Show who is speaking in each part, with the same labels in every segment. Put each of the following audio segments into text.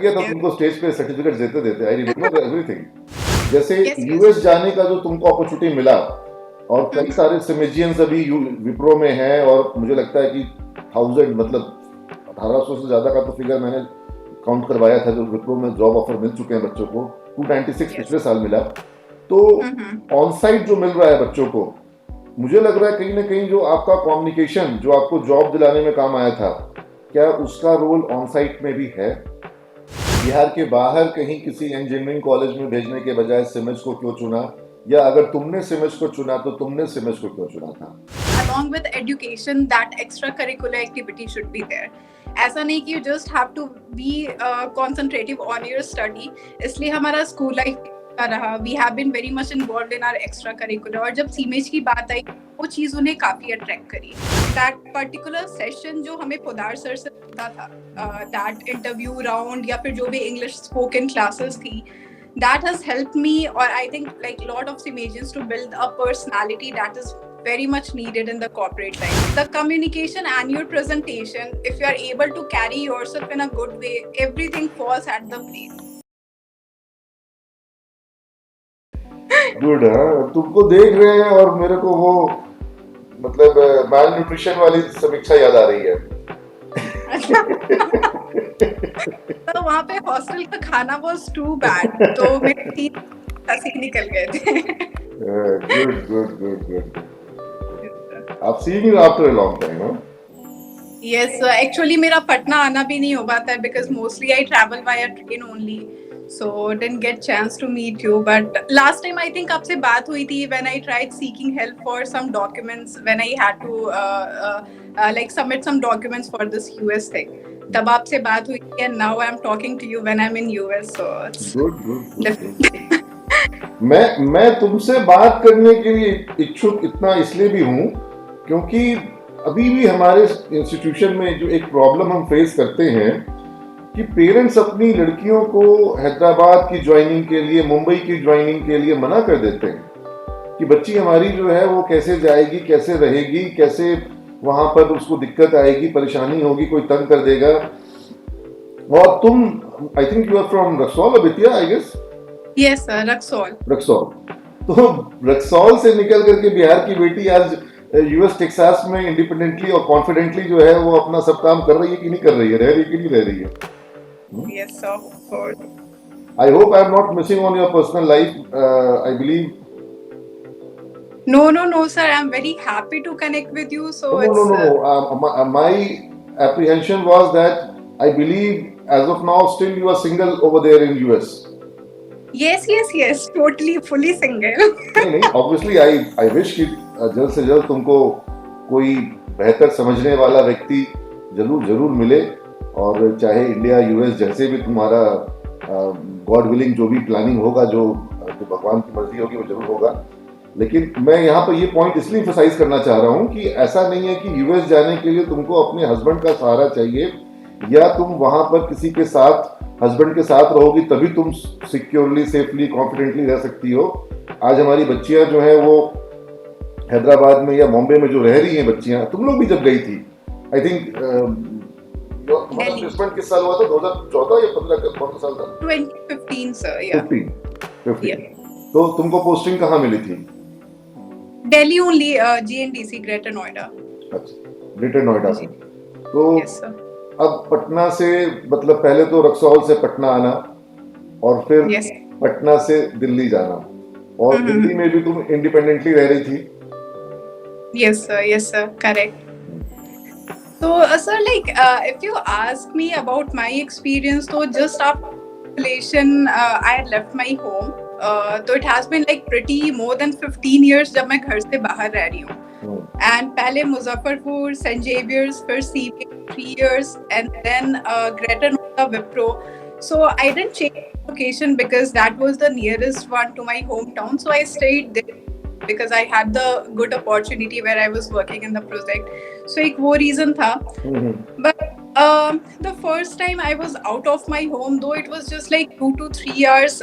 Speaker 1: किया था
Speaker 2: Yes.
Speaker 1: तुमको स्टेज पे सर्टिफिकेट देते देते, आई रिमेम्बर एवरीथिंग। जैसे
Speaker 2: Yes, yes.
Speaker 1: यूएस जाने का जो तुमको अपॉर्चुनिटी मिला, और कई
Speaker 2: Mhm.
Speaker 1: सारे सिमेजियंस अभी विप्रो में हैं, और मुझे लगता है कि 1000 मतलब 1800 से ज्यादा का तो फिगर मैंने काउंट करवाया था जो विप्रो में जॉब ऑफर मिल चुके हैं बच्चों को। 296
Speaker 2: Yes.
Speaker 1: पिछले साल मिला। तो
Speaker 2: Mhm.
Speaker 1: ऑन साइट जो मिल रहा है बच्चों को, मुझे लग रहा है कहीं ना कहीं जो आपका कम्युनिकेशन जो आपको जॉब दिलाने में काम आया था, क्या उसका रोल ऑन साइट में भी है? बिहार के बाहर कहीं किसी इंजीनियरिंग कॉलेज में भेजने के बजाय सिमस को क्यों चुना, या अगर तुमने सिमस को चुना तो तुमने सिमस को क्यों चुना था?
Speaker 2: Along with education, that extracurricular activity should be there. ऐसा नहीं कि you just have to be concentrative on your study. इसलिए हमारा स्कूल लाइफ रहा, we have been very much involved in our extracurricular. और जब सीमेज की बात आई, वो चीज उन्हें काफी अट्रैक्ट करी। That particular session जो हमें पोदार सर से होता था, that interview round या फिर जो भी English spoken classes थी, that has helped me, or I think like a lot of Simasians, to build a personality that is very much needed in the corporate life. The communication and your presentation, if you are able to carry yourself in a good way, everything falls at the place.
Speaker 1: Good. हाँ, तुमको देख रहे हैं और मेरे को वो मतलब माल न्यूट्रिशन वाली समीक्षा याद आ रही है।
Speaker 2: तो वहाँ पे हॉस्टल का खाना was too bad, तो मेरे 3 हंसी निकल गए थे।
Speaker 1: Good good good good. I've seen you after a long time, huh?
Speaker 2: Yes, actually मेरा पटना आना भी नहीं हो पाता है because mostly I travel via train only, so didn't get chance to meet you. But last time I think आपसे बात हुई थी when I tried seeking help for some documents, when I had to like submit some documents for this US thing. तब आपसे बात हुई थी, and now I'm talking to you when I'm in US, so it's
Speaker 1: good good
Speaker 2: different.
Speaker 1: Good. मैं तुमसे बात करने के लिए इच्छुक इतना इसलिए भी हूँ क्योंकि अभी भी हमारे इंस्टीट्यूशन में जो एक प्रॉब्लम हम फेस करते हैं कि पेरेंट्स अपनी लड़कियों को हैदराबाद की ज्वाइनिंग के लिए, मुंबई की ज्वाइनिंग के लिए मना कर देते हैं कि बच्ची हमारी जो है वो कैसे जाएगी, कैसे रहेगी, कैसे वहां पर उसको दिक्कत आएगी, परेशानी होगी, कोई तंग कर देगा। और तुम, I think you are from Raxaul, Bettiah, I guess.
Speaker 2: Yes, sir, Raxol.
Speaker 1: Raxaul. तो रक्सौल से निकल करके बिहार की बेटी आज यूएस टेक्सास में इंडिपेंडेंटली और कॉन्फिडेंटली जो है वो अपना सब काम कर रही है कि नहीं कर रही है, रह रही है कि नहीं रह रही है?
Speaker 2: Yes, sir, of course.
Speaker 1: I hope I am not missing on your personal life. I believe.
Speaker 2: No, sir. I'm very happy to connect with you. So
Speaker 1: No, no,
Speaker 2: it's
Speaker 1: no, no. My apprehension was that I believe as of now still you are single over there in US.
Speaker 2: yes. Totally, fully single.
Speaker 1: नहीं नहीं, obviously I wish कि जल्द से जल्द तुमको कोई बेहतर समझने वाला व्यक्ति जरूर मिले, और चाहे इंडिया यूएस जैसे भी तुम्हारा गॉड विलिंग जो भी प्लानिंग होगा, जो भगवान की मर्जी होगी वो जरूर होगा। लेकिन मैं यहाँ पर ये पॉइंट इसलिए एम्फसाइज करना चाह रहा हूँ कि ऐसा नहीं है कि यूएस जाने के लिए तुमको अपने हस्बैंड का सहारा चाहिए, या तुम वहां पर किसी के साथ, हस्बैंड के साथ रहोगी तभी तुम सिक्योरली, सेफली, कॉन्फिडेंटली रह सकती हो। आज हमारी बच्चियां जो है वो हैदराबाद में या बॉम्बे में जो रह रही हैं बच्चियां, तुम लोग भी जब गई थी, आई थिंक तुम्हारा प्लेसमेंट किस साल हुआ था? 2014 या 15 कौन सा साल था?
Speaker 2: 2015, sir. Yeah.
Speaker 1: 15।
Speaker 2: Yeah.
Speaker 1: तो तुमको पोस्टिंग कहाँ मिली थी?
Speaker 2: Delhi only, GNDC, Greater Noida.
Speaker 1: अच्छा, ग्रेटर नोएडा से। तो
Speaker 2: Yes, sir.
Speaker 1: अब पटना से, मतलब पहले तो रक्सौल से पटना आना, और फिर
Speaker 2: Yes.
Speaker 1: पटना से दिल्ली जाना, और दिल्ली में भी तुम इंडिपेंडेंटली रह रही थी?
Speaker 2: Yes, sir. Correct. So, sir, like, if you ask me about my experience, so just after relation, I had left my home. So it has been like pretty more than 15 years जब मैं घर से बाहर रह रही हूँ. And पहले Muzaffarpur, St. Xavier's, फिर CBA 3 years, and then Greater Noida, Wipro. So I didn't change location because that was the nearest one to my hometown. So I stayed there because I had the good opportunity where I was working in the project. So एक वो reason था. But the first time I was out of my home, though it was just like 2 to 3 hours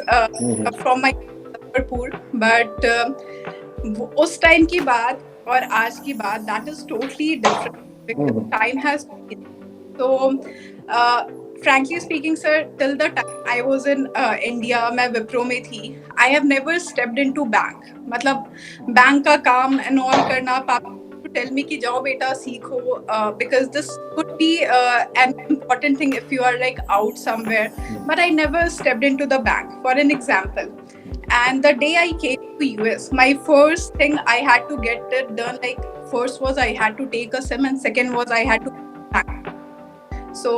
Speaker 2: from my Muzaffar, but उस time की बात और आज की बात, that is totally different because time has changed. So frankly speaking, sir, till the time I was in India, मैं विप्रो में थी, I have never stepped into bank. मतलब बैंक का काम and all करना, पापा to tell me कि जाओ बेटा सीखो, because this could be an important thing if you are like out somewhere. But I never stepped into the bank. For an example, and the day I came to US, my first thing I had to get it done. Like first was I had to take a sim, and second was I had to bank. So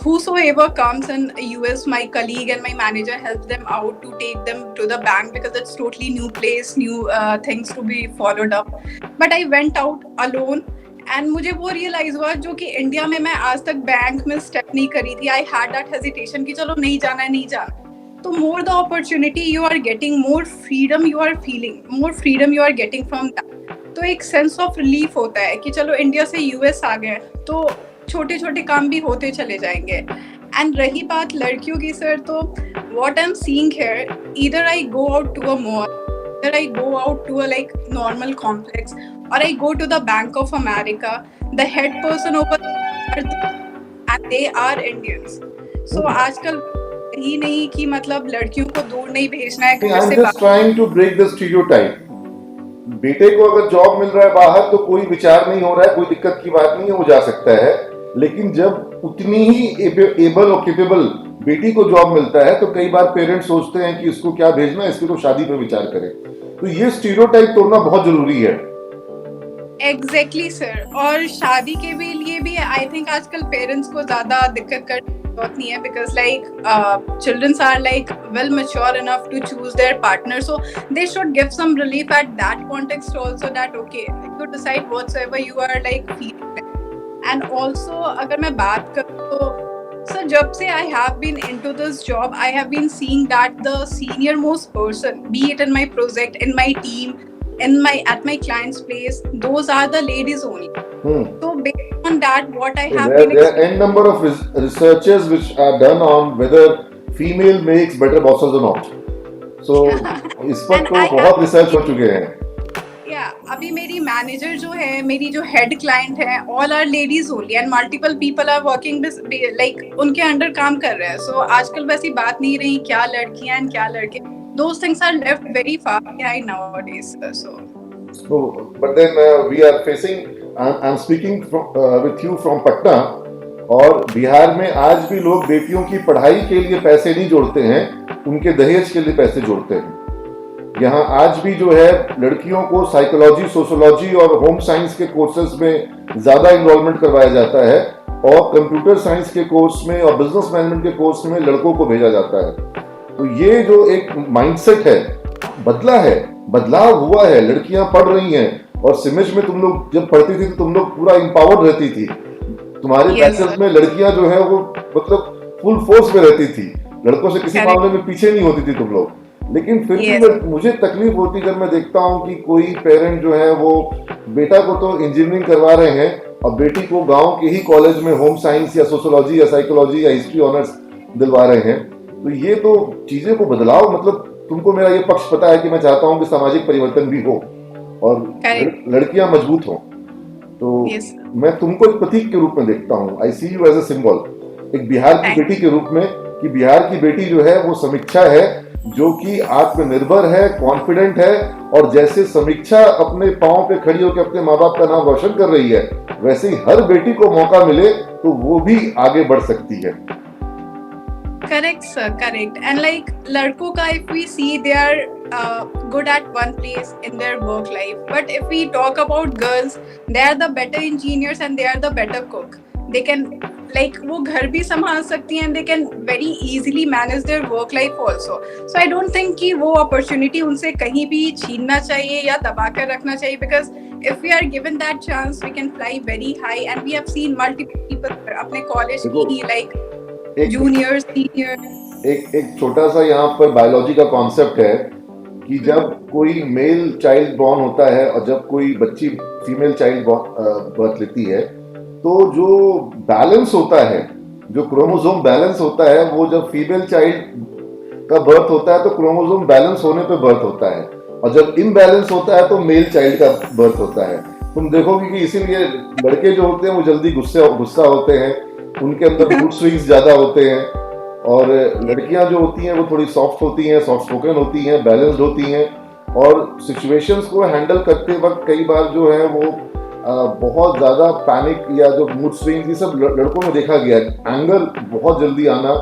Speaker 2: whosoever comes in US, my colleague and my manager helps them out to take them to the bank because it's totally new place, new things to be followed up. But I went out alone and मुझे वो realise हुआ जो कि India में मैं आज तक bank में स्टेप नहीं करी थी. आई हैड दैट हेजिटेशन कि चलो नहीं जाना है, नहीं जाना. तो more the opportunity you are getting, more freedom you are feeling, more freedom you are getting from that. तो एक सेंस ऑफ रिलीफ होता है कि चलो इंडिया से यूएस आ गए तो छोटे छोटे काम भी होते चले जाएंगे. एंड रही बात लड़कियों की सर, तो what I am seeing here, either I go out to a mall, either I go out to a like normal complex, और I go to the Bank of America, the head person over and they are Indians. So आजकल ही नहीं कि मतलब लड़कियों को दूर नहीं भेजना है.
Speaker 1: I am just trying to break the stereotype. बेटे को अगर जॉब मिल रहा है बाहर तो कोई विचार नहीं हो रहा है, कोई दिक्कत की बात नहीं है, वो जा सकता है. लेकिन जब उतनी ही एबल और केपेबल बेटी को जॉब मिलता है तो कई बार पेरेंट्स सोचते हैं कि इसको क्या भेजना है, इसकी तो शादी पे विचार करें. तो ये स्टीरियोटाइप तोड़ना बहुत जरूरी है.
Speaker 2: Exactly sir. और शादी के भी लिए भी आई थिंक आजकल पेरेंट्स को ज्यादा दिक्कत कर जरूरत नहीं है, because like children are like well mature enough to choose their partner, so they should give some relief at that context also, that okay you decide whatsoever you are like feeling. And also अगर मैं बात करूँ तो sir जब से I have been into this job, I have been seeing that the senior most person, be it in my project, in my team, at my client's place, those are the ladies only. So based on that, what I have been,
Speaker 1: there are n number of researches which are done on whether female makes better bosses or not. So इस पर तो बहुत research हो चुके हैं.
Speaker 2: अभी मेरी manager जो है, मेरी जो हेड क्लाइंट है, all are ladies only and multiple people are working like उनके अंडर काम कर रहे हैं. सो आजकल वैसी बात नहीं रही क्या लड़कियां एंड क्या लड़के. Those things are left very far behind nowadays.
Speaker 1: So, but then we are facing. I'm speaking with you from Patna. और बिहार में आज भी लोग बेटियों की पढ़ाई के लिए पैसे नहीं जोड़ते हैं, उनके दहेज के लिए पैसे जोड़ते हैं. यहाँ आज भी जो है लड़कियों को साइकोलॉजी, सोशियोलॉजी और होम साइंस के कोर्सेज में ज्यादा इनरोलमेंट करवाया जाता है और कंप्यूटर साइंस के कोर्स में और बिजनेस मैनेजमेंट के कोर्स में लड़कों को भेजा जाता है. तो ये जो एक माइंडसेट है बदला है, बदलाव हुआ है. लड़कियां पढ़ रही हैं और सिमेज में तुम लोग जब पढ़ती थी तो तुम लोग पूरा एम्पावर्ड रहती थी. तुम्हारे बैचलर्स में लड़कियां जो है वो मतलब फुल फोर्स में रहती थी, लड़कों से किसी मामले में पीछे नहीं होती थी तुम लोग. लेकिन फिर भी मुझे तकलीफ होती जब मैं देखता हूँ कि कोई पेरेंट जो है वो बेटा को तो इंजीनियरिंग करवा रहे हैं और बेटी को गाँव के ही कॉलेज में होम साइंस या सोशियोलॉजी या साइकोलॉजी या हिस्ट्री ऑनर्स दिलवा रहे हैं. तो ये तो चीजें को बदलाव, मतलब तुमको मेरा ये पक्ष पता है कि मैं चाहता हूँ कि सामाजिक परिवर्तन भी हो और लड़कियां मजबूत हों. तो मैं तुमको एक प्रतीक के रूप में देखता हूँ. आई सी यू एज अ सिंबल, एक बिहार की बेटी के रूप में, कि बिहार की बेटी जो है वो समीक्षा है जो कि आत्मनिर्भर है, कॉन्फिडेंट है, और जैसे समीक्षा अपने पांव पे खड़ी होकर अपने माँ बाप का नाम रोशन कर रही है, वैसे ही हर बेटी को मौका मिले तो वो भी आगे बढ़ सकती है.
Speaker 2: Correct, sir. Correct. And like लड़कों का, if we see they are good at one place in their work life, but if we talk about girls, they are the better engineers and they are the better cook. They can like वो घर भी संभाल सकती हैं and they can very easily manage their work life also. So I don't think कि वो opportunity उनसे कहीं भी छीनना चाहिए या दबा कर रखना चाहिए, because if we are given that chance, we can fly very high and we have seen multiple people अपने college की like जूनियर सीनियर.
Speaker 1: एक छोटा सा यहाँ पर बायोलॉजी का कॉन्सेप्ट है कि जब कोई मेल चाइल्ड बॉर्न होता है और जब कोई बच्ची फीमेल चाइल्ड बर्थ लेती है तो जो बैलेंस होता है, जो क्रोमोसोम बैलेंस होता है, वो जब फीमेल चाइल्ड का बर्थ होता है तो क्रोमोसोम बैलेंस होने पे बर्थ होता है, और जब इम्बैलेंस होता है तो मेल चाइल्ड का बर्थ होता है. तुम देखोगे कि इसीलिए लड़के जो होते हैं वो जल्दी गुस्सा होते हैं, उनके अंदर मूड स्विंग्स ज्यादा होते हैं, और लड़कियां जो होती हैं वो थोड़ी सॉफ्ट होती हैं, सॉफ्ट स्पोकन होती हैं, बैलेंस्ड होती हैं, और सिचुएशंस को हैंडल करते वक्त कई बार जो है वो बहुत ज्यादा पैनिक या जो मूड स्विंग, ये सब लड़कों में देखा गया है। एंगर बहुत जल्दी आना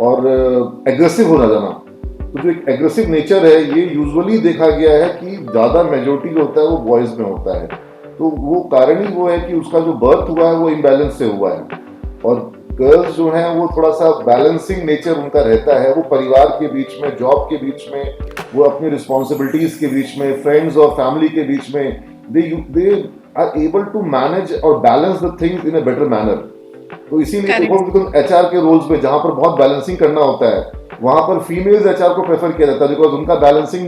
Speaker 1: और एग्रेसिव होना जाना, तो जो एक एग्रेसिव नेचर है ये यूजुअली देखा गया है कि ज्यादा मेजोरिटी जो होता है वो बॉयज में होता है। तो वो कारण ही वो है कि उसका जो बर्थ हुआ है वो इम्बैलेंस से हुआ है, और गर्ल्स जो हैं वो थोड़ा सा बैलेंसिंग नेचर उनका रहता है। वो परिवार के बीच में, जॉब के बीच में, वो अपनी रिस्पॉन्सिबिलिटीज के बीच में, फ्रेंड्स और फैमिली के बीच में, they are able to manage और balance the things in a better manner. तो इसीलिए देखो कि तुम एचआर के रोल्स में जहां पर बहुत बैलेंसिंग करना होता है, वहां पर फीमेल्स एचआर को प्रेफर किया जाता है, बिकॉज उनका बैलेंसिंग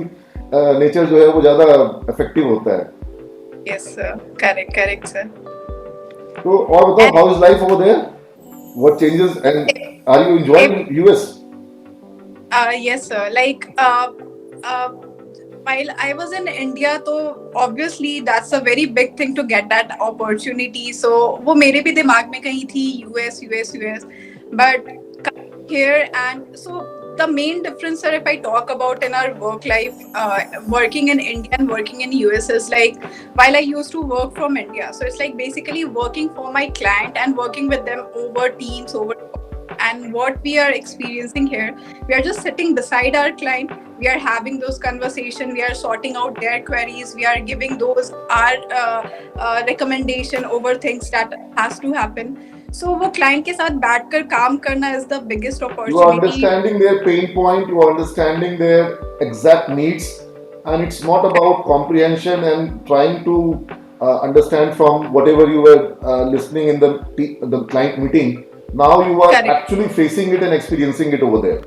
Speaker 1: नेचर जो है वो ज्यादा इफेक्टिव होता है।
Speaker 2: Yes, sir. Correct, sir.
Speaker 1: तो और बताओ, how is life over there? What changes, and are you enjoying US?
Speaker 2: Yes, sir. While I was in India, so obviously that's a very big thing to get that opportunity. So वो मेरे भी दिमाग में कहीं थी US. But here, and so the main difference, sir, if I talk about in our work life, working in India and working in US is like, while I used to work from India, so it's like basically working for my client and working with them over Teams, and what we are experiencing here, we are just sitting beside our client, we are having those conversation, we are sorting out their queries, we are giving those our recommendation over things that has to happen. So वो client के साथ बैठकर काम करना is the biggest opportunity.
Speaker 1: You are understanding their pain point, you are understanding their exact needs, and it's not about comprehension and trying to understand from whatever you were listening in the client meeting. Now you are
Speaker 2: Correct.
Speaker 1: actually facing it and experiencing it over there.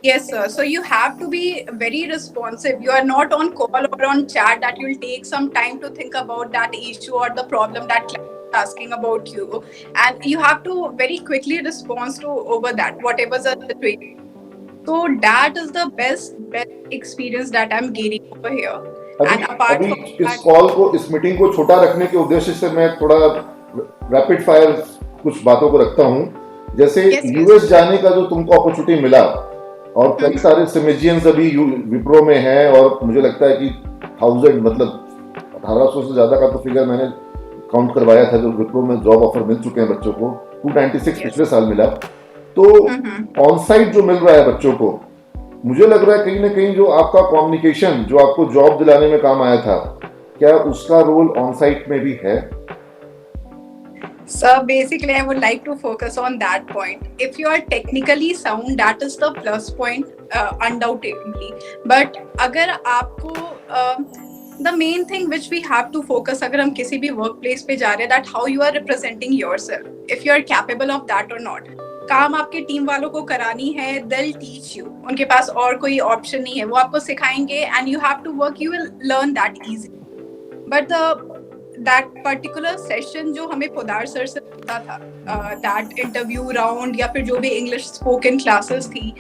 Speaker 2: Yes, sir. So you have to be very responsive. You are not on call or on chat that you'll take some time to think about that issue or the problem that client is asking about you, and you have to very quickly respond to over that whatever the situation. So that is the best experience that I'm gaining over here. And apart
Speaker 1: अभी
Speaker 2: from
Speaker 1: इस
Speaker 2: that,
Speaker 1: call को, इस meeting को छोटा रखने के उद्देश्य से मैं थोड़ा रैपिड फायर कुछ बातों को रखता हूँ। जैसे यूएस जाने का जो तुमको अपॉर्चुनिटी मिला, और कई सारे सिमेजियंस अभी विप्रो में हैं, और मुझे लगता है कि 1000 मतलब 1800 से ज्यादा का तो फिगर मैंने काउंट करवाया था जो विप्रो में जॉब ऑफर मिल चुके हैं बच्चों को। 296 पिछले साल मिला। तो ऑन साइट जो मिल रहा है बच्चों को, मुझे लग रहा है कहीं ना कहीं जो आपका कम्युनिकेशन जो आपको जॉब दिलाने में काम आया था, क्या उसका रोल ऑन साइट में भी है?
Speaker 2: So basically, I would like to focus on that point. If you are technically sound, that is the plus point, undoubtedly. But अगर आपको the main thing which we have to focus, अगर हम किसी भी workplace पे जा रहे हैं, that how you are representing yourself, if you are capable of that or not. काम आपके टीम वालों को करानी है, they'll teach you. उनके पास और कोई ऑप्शन नहीं है, वो आपको सिखाएंगे, and you have to work, you will learn that easily. But that particular session जो हमें पोदार सर से होता था, that interview round या फिर जो भी English spoken classes थी,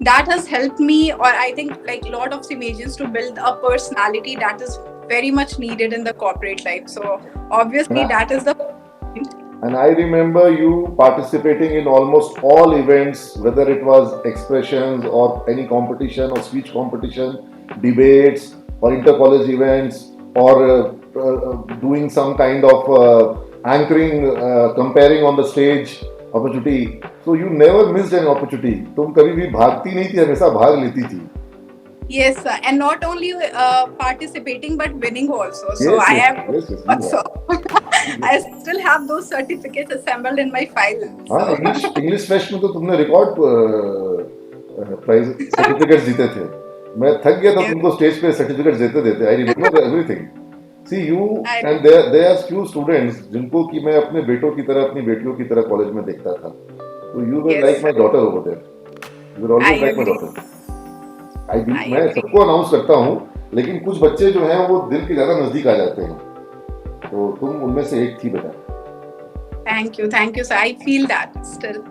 Speaker 2: that has helped me, or I think like lot of Simasians to build a personality that is very much needed in the corporate life. So obviously that is the point.
Speaker 1: And I remember you participating in almost all events, whether it was expressions or any competition or speech competition, debates or inter-college events, or doing some kind of anchoring, comparing on the stage opportunity. So you never missed an opportunity. तुम कभी भी भागती नहीं थी, हमेशा भाग लेती थी.
Speaker 2: Yes, sir. And not only participating but winning also. So I have also. I still have those certificates assembled in my file.
Speaker 1: हाँ, English Fest में तो तुमने रिकॉर्ड प्राइज सर्टिफिकेट्स जीते थे. मैं थक गया था तुमको स्टेज पे सर्टिफिकेट्स देते. I remember everything. See you, and there are few students जिनको कि मैं अपने बेटों की तरह, अपनी बेटियों की तरह कॉलेज में देखता था. So you were like my daughter over there. You were always like my daughter. मैं सबको अनाउंस करता हूँ, लेकिन कुछ बच्चे जो हैं वो दिल के ज्यादा नजदीक आ जाते हैं, तो तुम उनमें से एक थी बेटा.
Speaker 2: Thank you sir. I feel that still.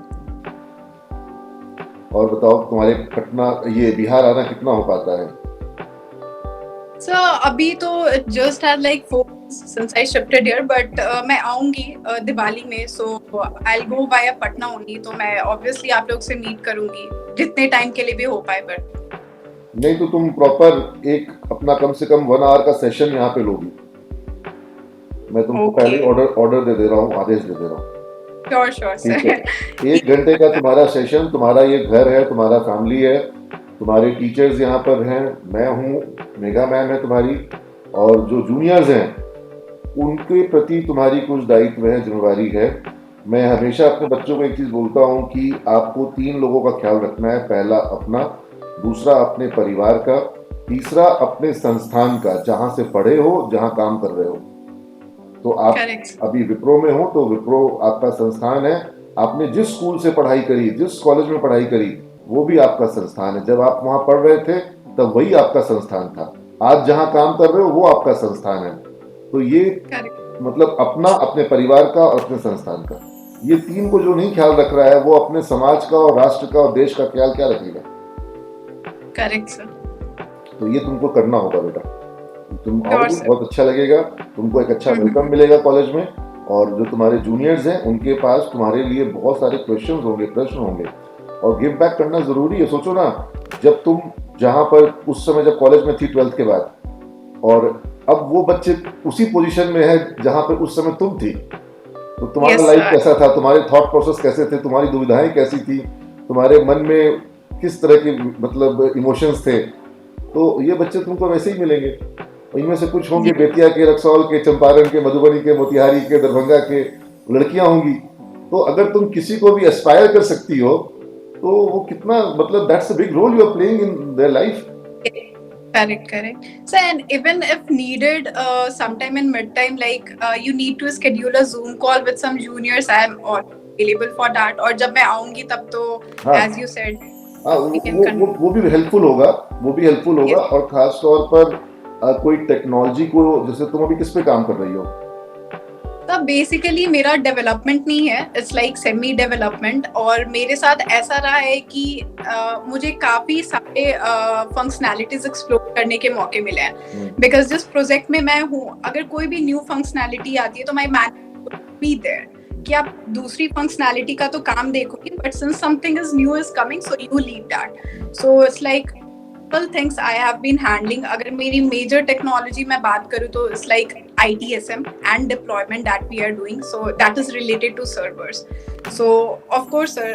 Speaker 1: और बताओ, तुम्हारे पटना ये बिहार आना कितना हो पाता है?
Speaker 2: So अभी तो just had like 4 since I shifted here, but मैं आऊंगी दिवाली में, so I'll go via Patna only. तो मैं obviously आप लोग से meet करूंगी जितने टाइम के लिए भी हो पाए, but
Speaker 1: नहीं तो तुम प्रॉपर एक अपना कम से कम 1 आवर का सेशन यहाँ पे लोगी। मैं तुमको
Speaker 2: Okay.
Speaker 1: पहले ऑर्डर दे दे रहा हूँ, आदेश दे दे रहा हूँ।
Speaker 2: sure
Speaker 1: ठीक
Speaker 2: sir.
Speaker 1: है, 1 घंटे का तुम्हारा सेशन, तुम्हारा ये घर है, तुम्हारा फैमिली है, तुम्हारे टीचर्स यहाँ पर हैं, मैं हूँ, मेगा मैम है तुम्हारी, और जो जूनियर्स हैं उनके प्रति तुम्हारी कुछ दायित्व है, जिम्मेवारी है। मैं हमेशा अपने बच्चों को एक चीज़ बोलता हूँ कि आपको 3 लोगों का ख्याल रखना है। पहला अपना, दूसरा अपने परिवार का, तीसरा अपने संस्थान का, जहाँ से पढ़े हो, जहाँ काम कर रहे हो। तो आप
Speaker 2: Correct.
Speaker 1: अभी विप्रो में हो तो विप्रो आपका संस्थान है। आपने जिस स्कूल से पढ़ाई करी, जिस कॉलेज में पढ़ाई करी, वो भी आपका संस्थान है। जब आप वहाँ पढ़ रहे थे तब वही आपका संस्थान था। आज जहाँ काम कर रहे हो वो आपका संस्थान है। तो ये
Speaker 2: Correct.
Speaker 1: मतलब अपना, अपने परिवार का और अपने संस्थान का, ये 3 को जो नहीं ख्याल रख रहा है वो अपने समाज का और राष्ट्र का और देश का ख्याल क्या रखेगा?
Speaker 2: Correct sir.
Speaker 1: तो ये तुमको करना होगा बेटा। तुम
Speaker 2: Sure,
Speaker 1: आओगे,
Speaker 2: sir.
Speaker 1: बहुत अच्छा लगेगा, तुमको एक अच्छा वेलकम मिलेगा कॉलेज में, और जो तुम्हारे जूनियर्स हैं उनके पास तुम्हारे लिए बहुत सारे क्वेश्चंस होंगे, प्रश्न होंगे, और गिव बैक करना जरूरी है। सोचो ना, जब तुम जहाँ पर उस समय जब कॉलेज में थी 12th के बाद, और अब वो बच्चे उसी पोजीशन में है जहाँ पर उस समय तुम थी, तो तुम्हारा
Speaker 2: Yes,
Speaker 1: लाइफ
Speaker 2: sir.
Speaker 1: कैसा था, तुम्हारे थॉट प्रोसेस कैसे थे, तुम्हारी दुविधाएं कैसी थी, तुम्हारे मन में किस तरह के मतलब इमोशंस थे, तो ये बच्चे तुमको वैसे ही मिलेंगे। इनमें से कुछ होंगे बेतिया के, रक्सौल के, चंपारण के, मधुबनी के, मोतिहारी के, दरभंगा के लड़कियां होंगी। तो अगर तुम किसी को भी एस्पायर कर सकती हो तो वो कितना, मतलब that's a big role you are playing in their life.
Speaker 2: Correct. So, and even if needed, sometime in mid-time, like you need to schedule a Zoom call with some juniors, I am all available for that. और जब मैं आऊंगी तब तो,
Speaker 1: हाँ
Speaker 2: as you said,
Speaker 1: हाँ,
Speaker 2: we can
Speaker 1: वो भी हेल्पफुल होगा, वो भी हेल्पफुल होगा।
Speaker 2: Yes.
Speaker 1: और खास तौर पर कोई टेक्नोलॉजी को, जैसे तुम अभी किस पे काम कर रही हो?
Speaker 2: तो बेसिकली मेरा डेवलपमेंट नहीं है, इट्स लाइक सेमी डेवलपमेंट, और मेरे साथ ऐसा रहा है कि मुझे काफी सारे फंक्शनैलिटीज एक्सप्लोर करने के मौके मिले हैं, बिकॉज जिस प्रोजेक्ट में मैं हूँ, अगर कोई भी न्यू फंक्शनैलिटी आती है तो माय मैनेजर बी देयर कि आप दूसरी फंक्शनैलिटी का तो काम देखोगे, but since something is new is coming, so you lead that. So it's like things I have been handling. अगर मेरी major technology मैं बात करूँ तो it's like ITSM and deployment that we are doing. So that is related to servers. So of course sir,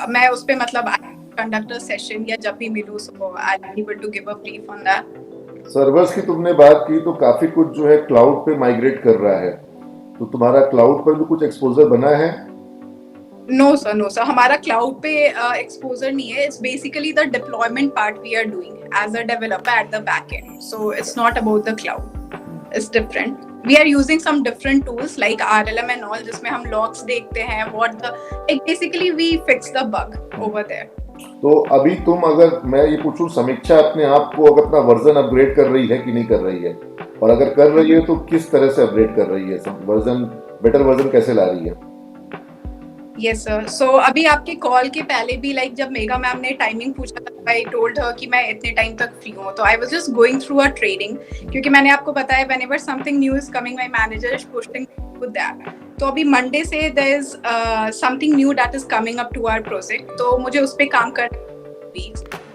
Speaker 2: मैं उस पे मतलब conduct a session या जब भी मिलूँ, so I'll be able to give a brief on that.
Speaker 1: Servers की तुमने बात की तो काफी कुछ जो है क्लाउड पे माइग्रेट कर रहा है, तो तुम्हारा क्लाउड पर भी कुछ एक्सपोजर बना है?
Speaker 2: No sir, हमारा क्लाउड पे एक्सपोजर नहीं है. It's basically the deployment part we are doing as a developer at the back end. So it's not about the cloud. It's different. We are using some different tools like RLM and all, जिसमें हम logs देखते हैं, like basically we fix the bug over there.
Speaker 1: तो अभी तुम, अगर मैं ये पूछूं, समीक्षा अपने आप को अगर अपना वर्जन अपग्रेड कर रही है कि नहीं कर रही है, और अगर कर रही है तो किस तरह से अपग्रेड कर रही है, वर्जन, बेटर वर्जन कैसे ला रही है?
Speaker 2: Yes sir. So अभी आपके कॉल के पहले भी like जब मेगा मैम ने टाइमिंग पूछा था, I told her कि मैं इतने टाइम तक फ्री हूँ, तो I was just going through a training, क्योंकि मैंने आपको बताया whenever something new is coming, my manager is pushing with that. तो अभी मंडे से there is something new that is coming up to our project, तो मुझे उस पे काम करना,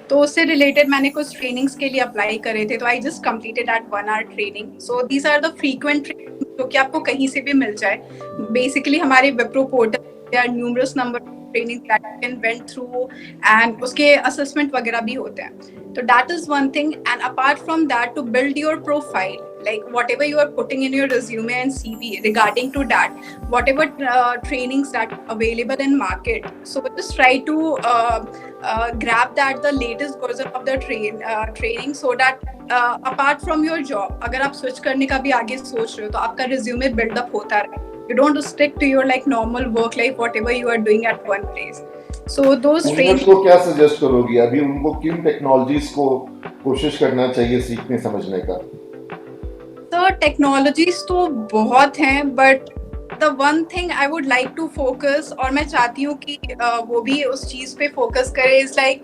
Speaker 2: तो उससे रिलेटेड मैंने कुछ ट्रेनिंग्स के लिए अप्लाई करे थे, तो I just completed that 1 hour training. So these are the frequent training जो कि आपको कहीं से भी मिल जाए. बेसिकली हमारे Wipro portal there are numerous number of training that you can went through, and उसके assessment वगैरह भी होते हैं. So that is one thing, and apart from that, to build your profile, like whatever you are putting in your resume and CV regarding to that, whatever trainings that are available in market, so just try to grab that the latest version of the training, so that apart from your job, अगर आप switch करने का भी आगे सोच रहे हो तो आपका resume build up होता रहे. You don't stick to your like normal work life, whatever you are doing at one place. So those trainings.
Speaker 1: को क्या सजेस्ट करोगी अभी उनको, किन टेक्नोलॉजीज को कोशिश करना चाहिए सीखने समझने का?
Speaker 2: तो टेक्नोलॉजीज तो बहुत हैं, but the one thing I would like to focus, और मैं चाहती हूँ कि वो भी उस चीज पे फोकस करे, is like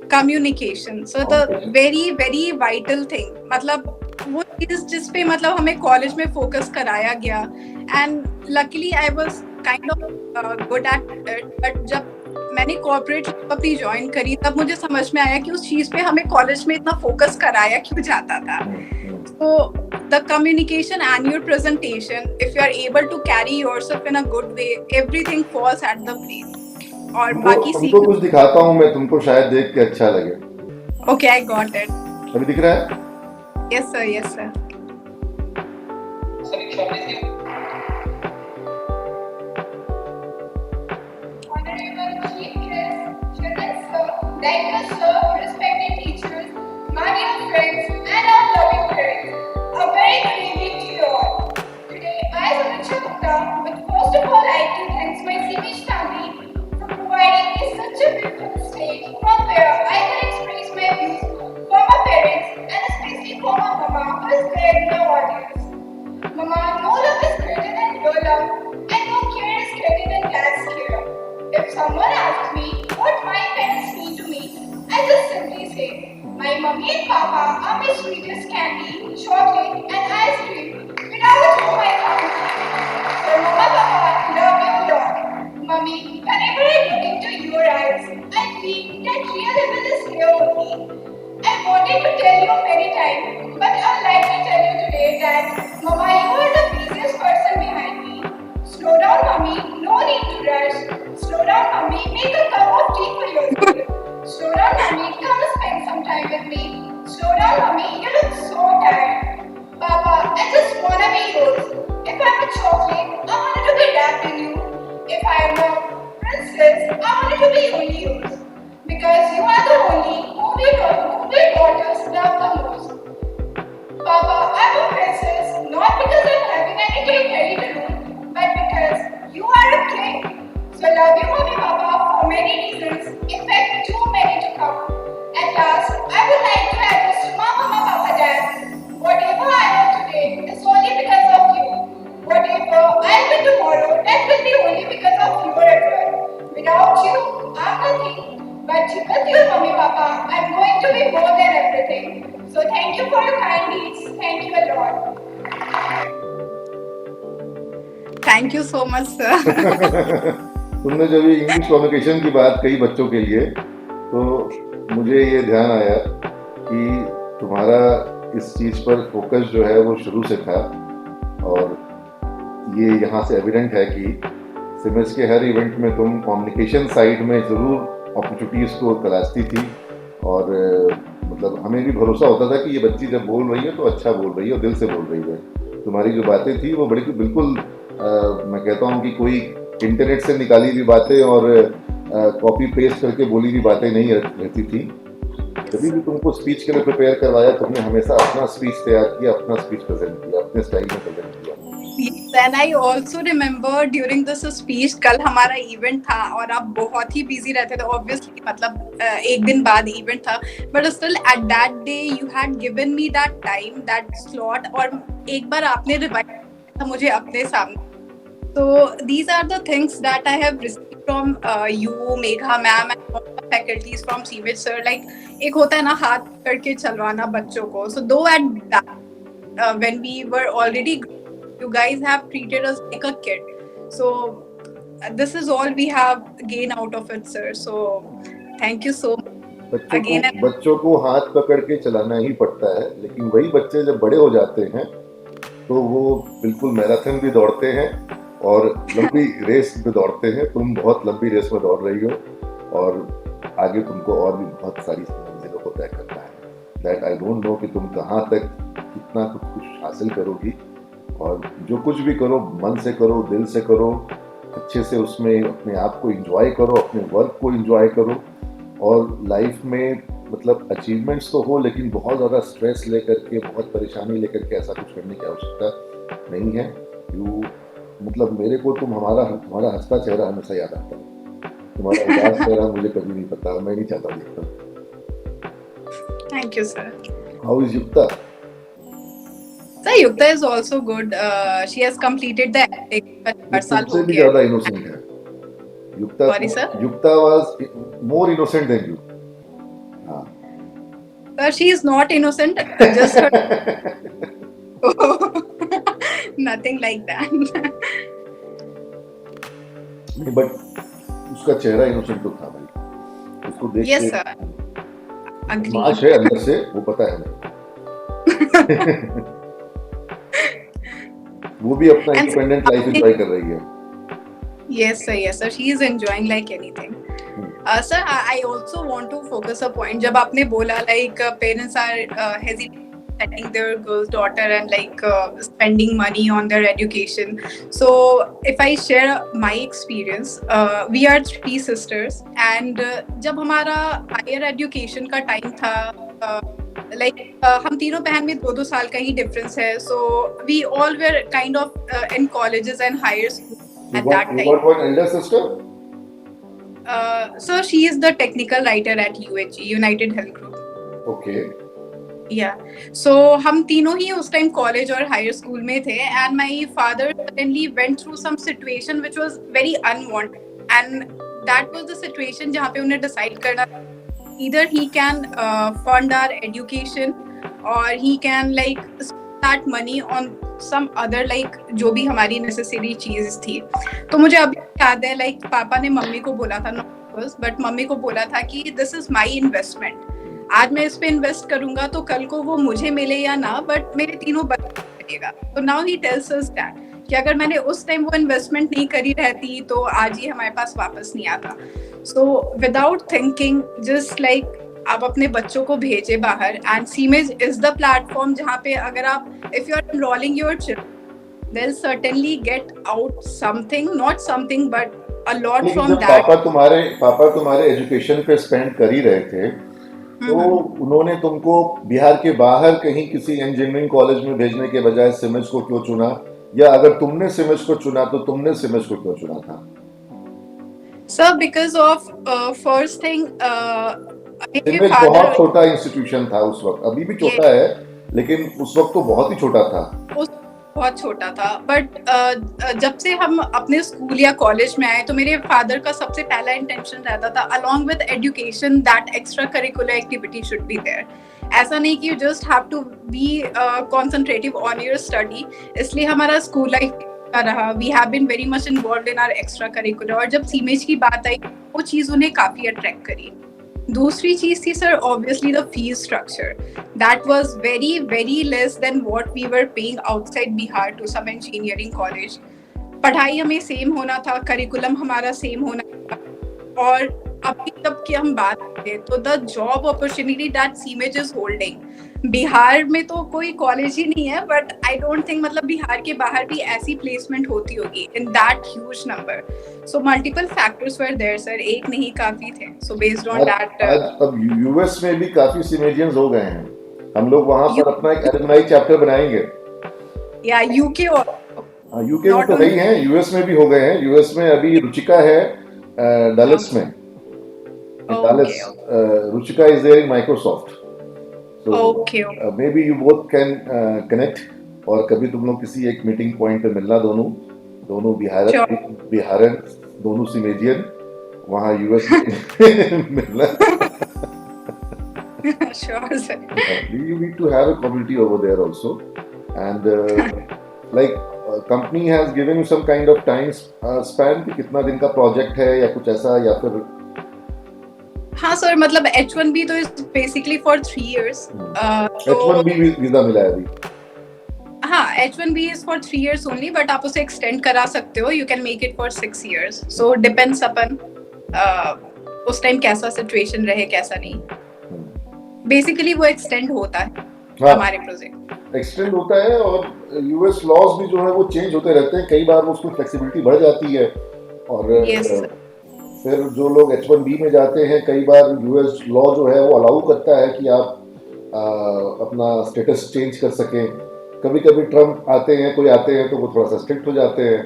Speaker 2: communication. So the very very vital thing, मतलब वो चीज जिस पे मतलब हमें कॉलेज में फोकस कराया गया, and luckily I was kind of good at it, but जब मैंने कॉर्पोरेट अपनी ज्वाइन करी तब मुझे समझ में आया कि उस चीज पे हमें कॉलेज में इतना फोकस कराया क्यों जाता था. So the communication and your presentation, if you are able to carry yourself in a good way, everything falls at the place. और बाकी
Speaker 1: तुमको कुछ दिखाता हूँ मैं, तुमको शायद देख के अच्छा लगे.
Speaker 2: Okay, I got it.
Speaker 1: अभी दिख रहा है?
Speaker 2: Yes sir, yes sir.
Speaker 3: Honorable Chief Guest, Chairman Sir, Director Sir, respected teachers, my dear friends, and our loving parents, a very good evening to you all. Today, I, Samiksha Gupta, would first of all like to thank my Seamish family for providing me such a beautiful stage from where I can express my views for my parents and especially for my mama who is there in the audience. Mama, no love is greater than your love, and no care is greater than dad's care. If someone asks me what my parents mean to me, I just simply say, my mummy and papa are my sweetest candy, chocolate, and ice cream, without whom I can't live. So, Mama, Papa, love you a lot. Mummy, whenever I look into your eyes, I feel that real evil is here only. I wanted to tell you many times, but I'd like to tell you today that, Mama, you are the busiest person behind me. Slow down, Mummy, no need to rush. Slow down, Mummy, make a cup of tea for yourself. Slow down, Mummy, come spend some time with me. Slow down, Mummy, you look so tired. Papa, I just wanna be yours. If I'm a chocolate, I wanted to be wrapped in you. If I'm a princess, I wanted to be only yours. Because you are the only who we daughters love the most. Papa, I'm a princess, not because I'm having anything ready to do, but because you are a king. So I love you, Mommy, Papa, for many reasons, in fact, too many to count. At last, I would like to address to my Mama, Papa, Dad. Whatever I am today is only because of you. Whatever I'll be tomorrow, that will be only because of your effort. Without you, I'm nothing. But with you, Mommy, Papa, I'm going to be more than everything. So thank you for your kind deeds. Thank you a lot.
Speaker 2: Thank you so much sir.
Speaker 1: तुमने जब ये English communication की बात कही बच्चों के लिए, तो मुझे ये ध्यान आया कि तुम्हारा इस चीज़ पर फोकस जो है वो शुरू से था, और ये यहाँ से एविडेंट है कि सिमेस के हर इवेंट में तुम कम्युनिकेशन साइड में ज़रूर अपॉर्चुनिटीज़ को तलाशती थी, और मतलब हमें भी भरोसा होता था कि ये बच्ची जब बोल रही है तो अच्छा बोल रही है और दिल से बोल रही है. तुम्हारी जो बातें थी वो बड़ी बिल्कुल मैं कहता हूँ कि कोई इंटरनेट से निकाली हुई बातें और कॉपी पेस्ट करके बोली हुई बातें नहीं रहती थी. जब भी तुमको स्पीच के लिए प्रिपेयर करवाया, तुमने हमेशा अपना स्पीच तैयार किया, अपना स्पीच प्रेजेंट किया, अपने स्टाइल में प्रेजेंट किया.
Speaker 2: Then I also remember during this speech, कल हमारा इवेंट था और आप बहुत ही बिजी रहते थे ऑब्वियसली, मतलब एक दिन बाद इवेंट था, but still at that day you had given me that time, that slot, और एक बार आपने रिवाइव किया था मुझे अपने सामने. So these are the things that I have received from you, Megha ma'am, and all the faculties from CMH sir. Like एक होता है ना हाथ पकड़ के चलवाना बच्चों को. So though at that when we were already, you guys have treated us like a kid. So this is all we have gained out of it, sir. So thank you so much again.
Speaker 1: बच्चों को हाथ पकड़ के चलाना ही पड़ता है, लेकिन वही बच्चे जब बड़े हो जाते हैं तो वो बिल्कुल मैराथन भी दौड़ते हैं और लंबी रेस में दौड़ते हैं. तुम बहुत लंबी रेस में दौड़ रही हो और आगे तुमको और भी बहुत सारी मंजिलों को तय करना है. दैट आई डोंट नो कि तुम कहाँ तक कितना कुछ हासिल करोगी, और जो कुछ भी करो मन से करो, दिल से करो, अच्छे से उसमें अपने आप को एंजॉय करो, अपने वर्क को एंजॉय करो. और लाइफ में मतलब अचीवमेंट्स तो हो, लेकिन बहुत ज़्यादा स्ट्रेस लेकर के, बहुत परेशानी लेकर के ऐसा कुछ करने की आवश्यकता नहीं है. यू मतलब मेरे को तुम्हारा हंसता चेहरा हमेशा याद आता है. तुम्हारा उदास चेहरा मुझे कभी नहीं पता, मैं नहीं चाहता देखता.
Speaker 2: Thank you, sir.
Speaker 1: How is Yukta?
Speaker 2: Sir, Yukta is also good. She has completed the
Speaker 1: तुमसे भी ज़्यादा इनोसेंट है. Yukta. Sorry, sir? Yukta was more innocent than you. हाँ.
Speaker 2: She is not innocent. Just her. Nothing like that.
Speaker 1: नहीं but उसका चेहरा innocent तो था भाई, उसको देख
Speaker 2: Yes,
Speaker 1: के
Speaker 2: sir.
Speaker 1: माश
Speaker 2: Agreed.
Speaker 1: है अंदर से, वो पता है हमें। वो भी अपना
Speaker 2: And
Speaker 1: इंडिपेंडेंट लाइफ एंजॉय कर रही है।
Speaker 2: yes, sir. Yes, sir. She is enjoying like anything. Sir, I also want to focus a point. जब आपने बोला like parents are hesitating sending their girl's daughter and like spending money on their education. So if I share my experience, we are three sisters and जब हमारा higher education का time था, हम तीनों बहन में 2-2 साल का ही difference है. So we all were kind of in colleges and higher school at that time.
Speaker 1: You got one elder sister?
Speaker 2: So she is the technical writer at UHG, United Health Group.
Speaker 1: Okay.
Speaker 2: Yeah. So हम तीनों ही उस time college और higher school में थे and my father suddenly went through some situation which was very unwanted and that was the situation जहाँ पे उन्हें decide करना either he can fund our education or he can like spend that money on some other like जो भी हमारी necessary चीज थी. तो मुझे अभी याद है like पापा ने मम्मी को बोला था but मम्मी को बोला था कि this is my investment. आज मैं इस पे इन्वेस्ट करूंगा तो कल को वो मुझे मिले या ना बट मेरे तीनों बच्चों को मिलेगा. तो now he tells us that कि अगर मैंने उस टाइम वो इन्वेस्टमेंट नहीं करी रहती तो आज ये हमारे पास वापस नहीं आता. So without thinking just like आप अपने बच्चों को भेजे बाहर and CIMAGE is the platform जहाँ पे अगर आप if you are enrolling your children they'll certainly get out something, not something but a lot from that.
Speaker 1: पापा तुम्हारे एजुकेशन पे स्पेंड कर ही रहे थे तो उन्होंने तुमको बिहार के बाहर कहीं किसी इंजीनियरिंग कॉलेज में भेजने के बजाय सिमेज को क्यों चुना, या अगर तुमने सिमेज को चुना तो तुमने सिमेज को क्यों चुना था?
Speaker 2: Sir, because of first thing,
Speaker 1: सिमेज बहुत छोटा इंस्टीट्यूशन था उस वक्त, अभी भी छोटा है लेकिन उस वक्त तो बहुत ही छोटा था.
Speaker 2: बहुत छोटा था बट जब से हम अपने स्कूल या कॉलेज में आए तो मेरे फादर का सबसे पहला इंटेंशन रहता था along with education that extra curricular activity should be there. ऐसा नहीं कि you just have to be concentrative on your study. इसलिए हमारा स्कूल लाइफ रहा. We have been very much involved in our extra curricular और जब सीमेज की बात आई वो चीज़ उन्हें काफी अट्रैक्ट करी. दूसरी चीज थी sir obviously the fee structure that was very very less than what we were paying outside Bihar to some engineering college. पढ़ाई हमें सेम होना था, करिकुलम हमारा सेम होना था और अभी तक की हम बात करें तो द जॉब अपॉर्चुनिटी दैट सीमेज इज होल्डिंग, बिहार में तो कोई कॉलेज ही नहीं है बट आई डोंट थिंक मतलब बिहार के बाहर भी ऐसी प्लेसमेंट होती होगी in that huge number. So multiple factors were there sir, एक नहीं काफी थे. सो बेस्ड ऑन दैट
Speaker 1: अब यूएस में भी काफी सीमेजियंस हो गए हैं. हम लोग वहां पर अपना एक एलुमनाई चैप्टर बनाएंगे. या यूके में तो नहीं है, यूएस में भी हो गए हैं. यूएस में अभी रुचिका है डलस में. Dallas, Ruchika is there in Microsoft. So maybe you both can connect और कभी तुम लोग किसी एक मीटिंग पॉइंट पे मिलना, दोनों बिहारन दोनों सीमेजियन वहाँ यूएस में मिलना.
Speaker 2: Sure sir.
Speaker 1: You need to have a community over there also and like company has given you some kind of time span कि कितना दिन का प्रोजेक्ट है या कुछ ऐसा, या फिर
Speaker 2: हाँ सर मतलब H1B तो is basically for 3 years.
Speaker 1: H1B visa मिला है अभी.
Speaker 2: हाँ H1B is for 3 years only but आप उसे एक्सटेंड करा सकते हो. You can make it for 6 years. So depends अपन उस टाइम कैसा सिचुएशन रहे कैसा नहीं. बेसिकली वो एक्सटेंड होता है. हाँ, हमारे प्रोजेक्ट
Speaker 1: एक्सटेंड होता है और यूएस लॉज भी जो है वो चेंज होते रहते हैं. कई बार उसमें फ्लेक्सिबिलिटी बढ़ जाती है और फिर जो लोग H1B में जाते हैं कई बार यूएस लॉ जो है वो अलाउ करता है कि आप अपना स्टेटस चेंज कर सकें. कभी कभी ट्रम्प आते हैं, कोई आते हैं तो वो थोड़ा सा स्ट्रिक्ट हो जाते हैं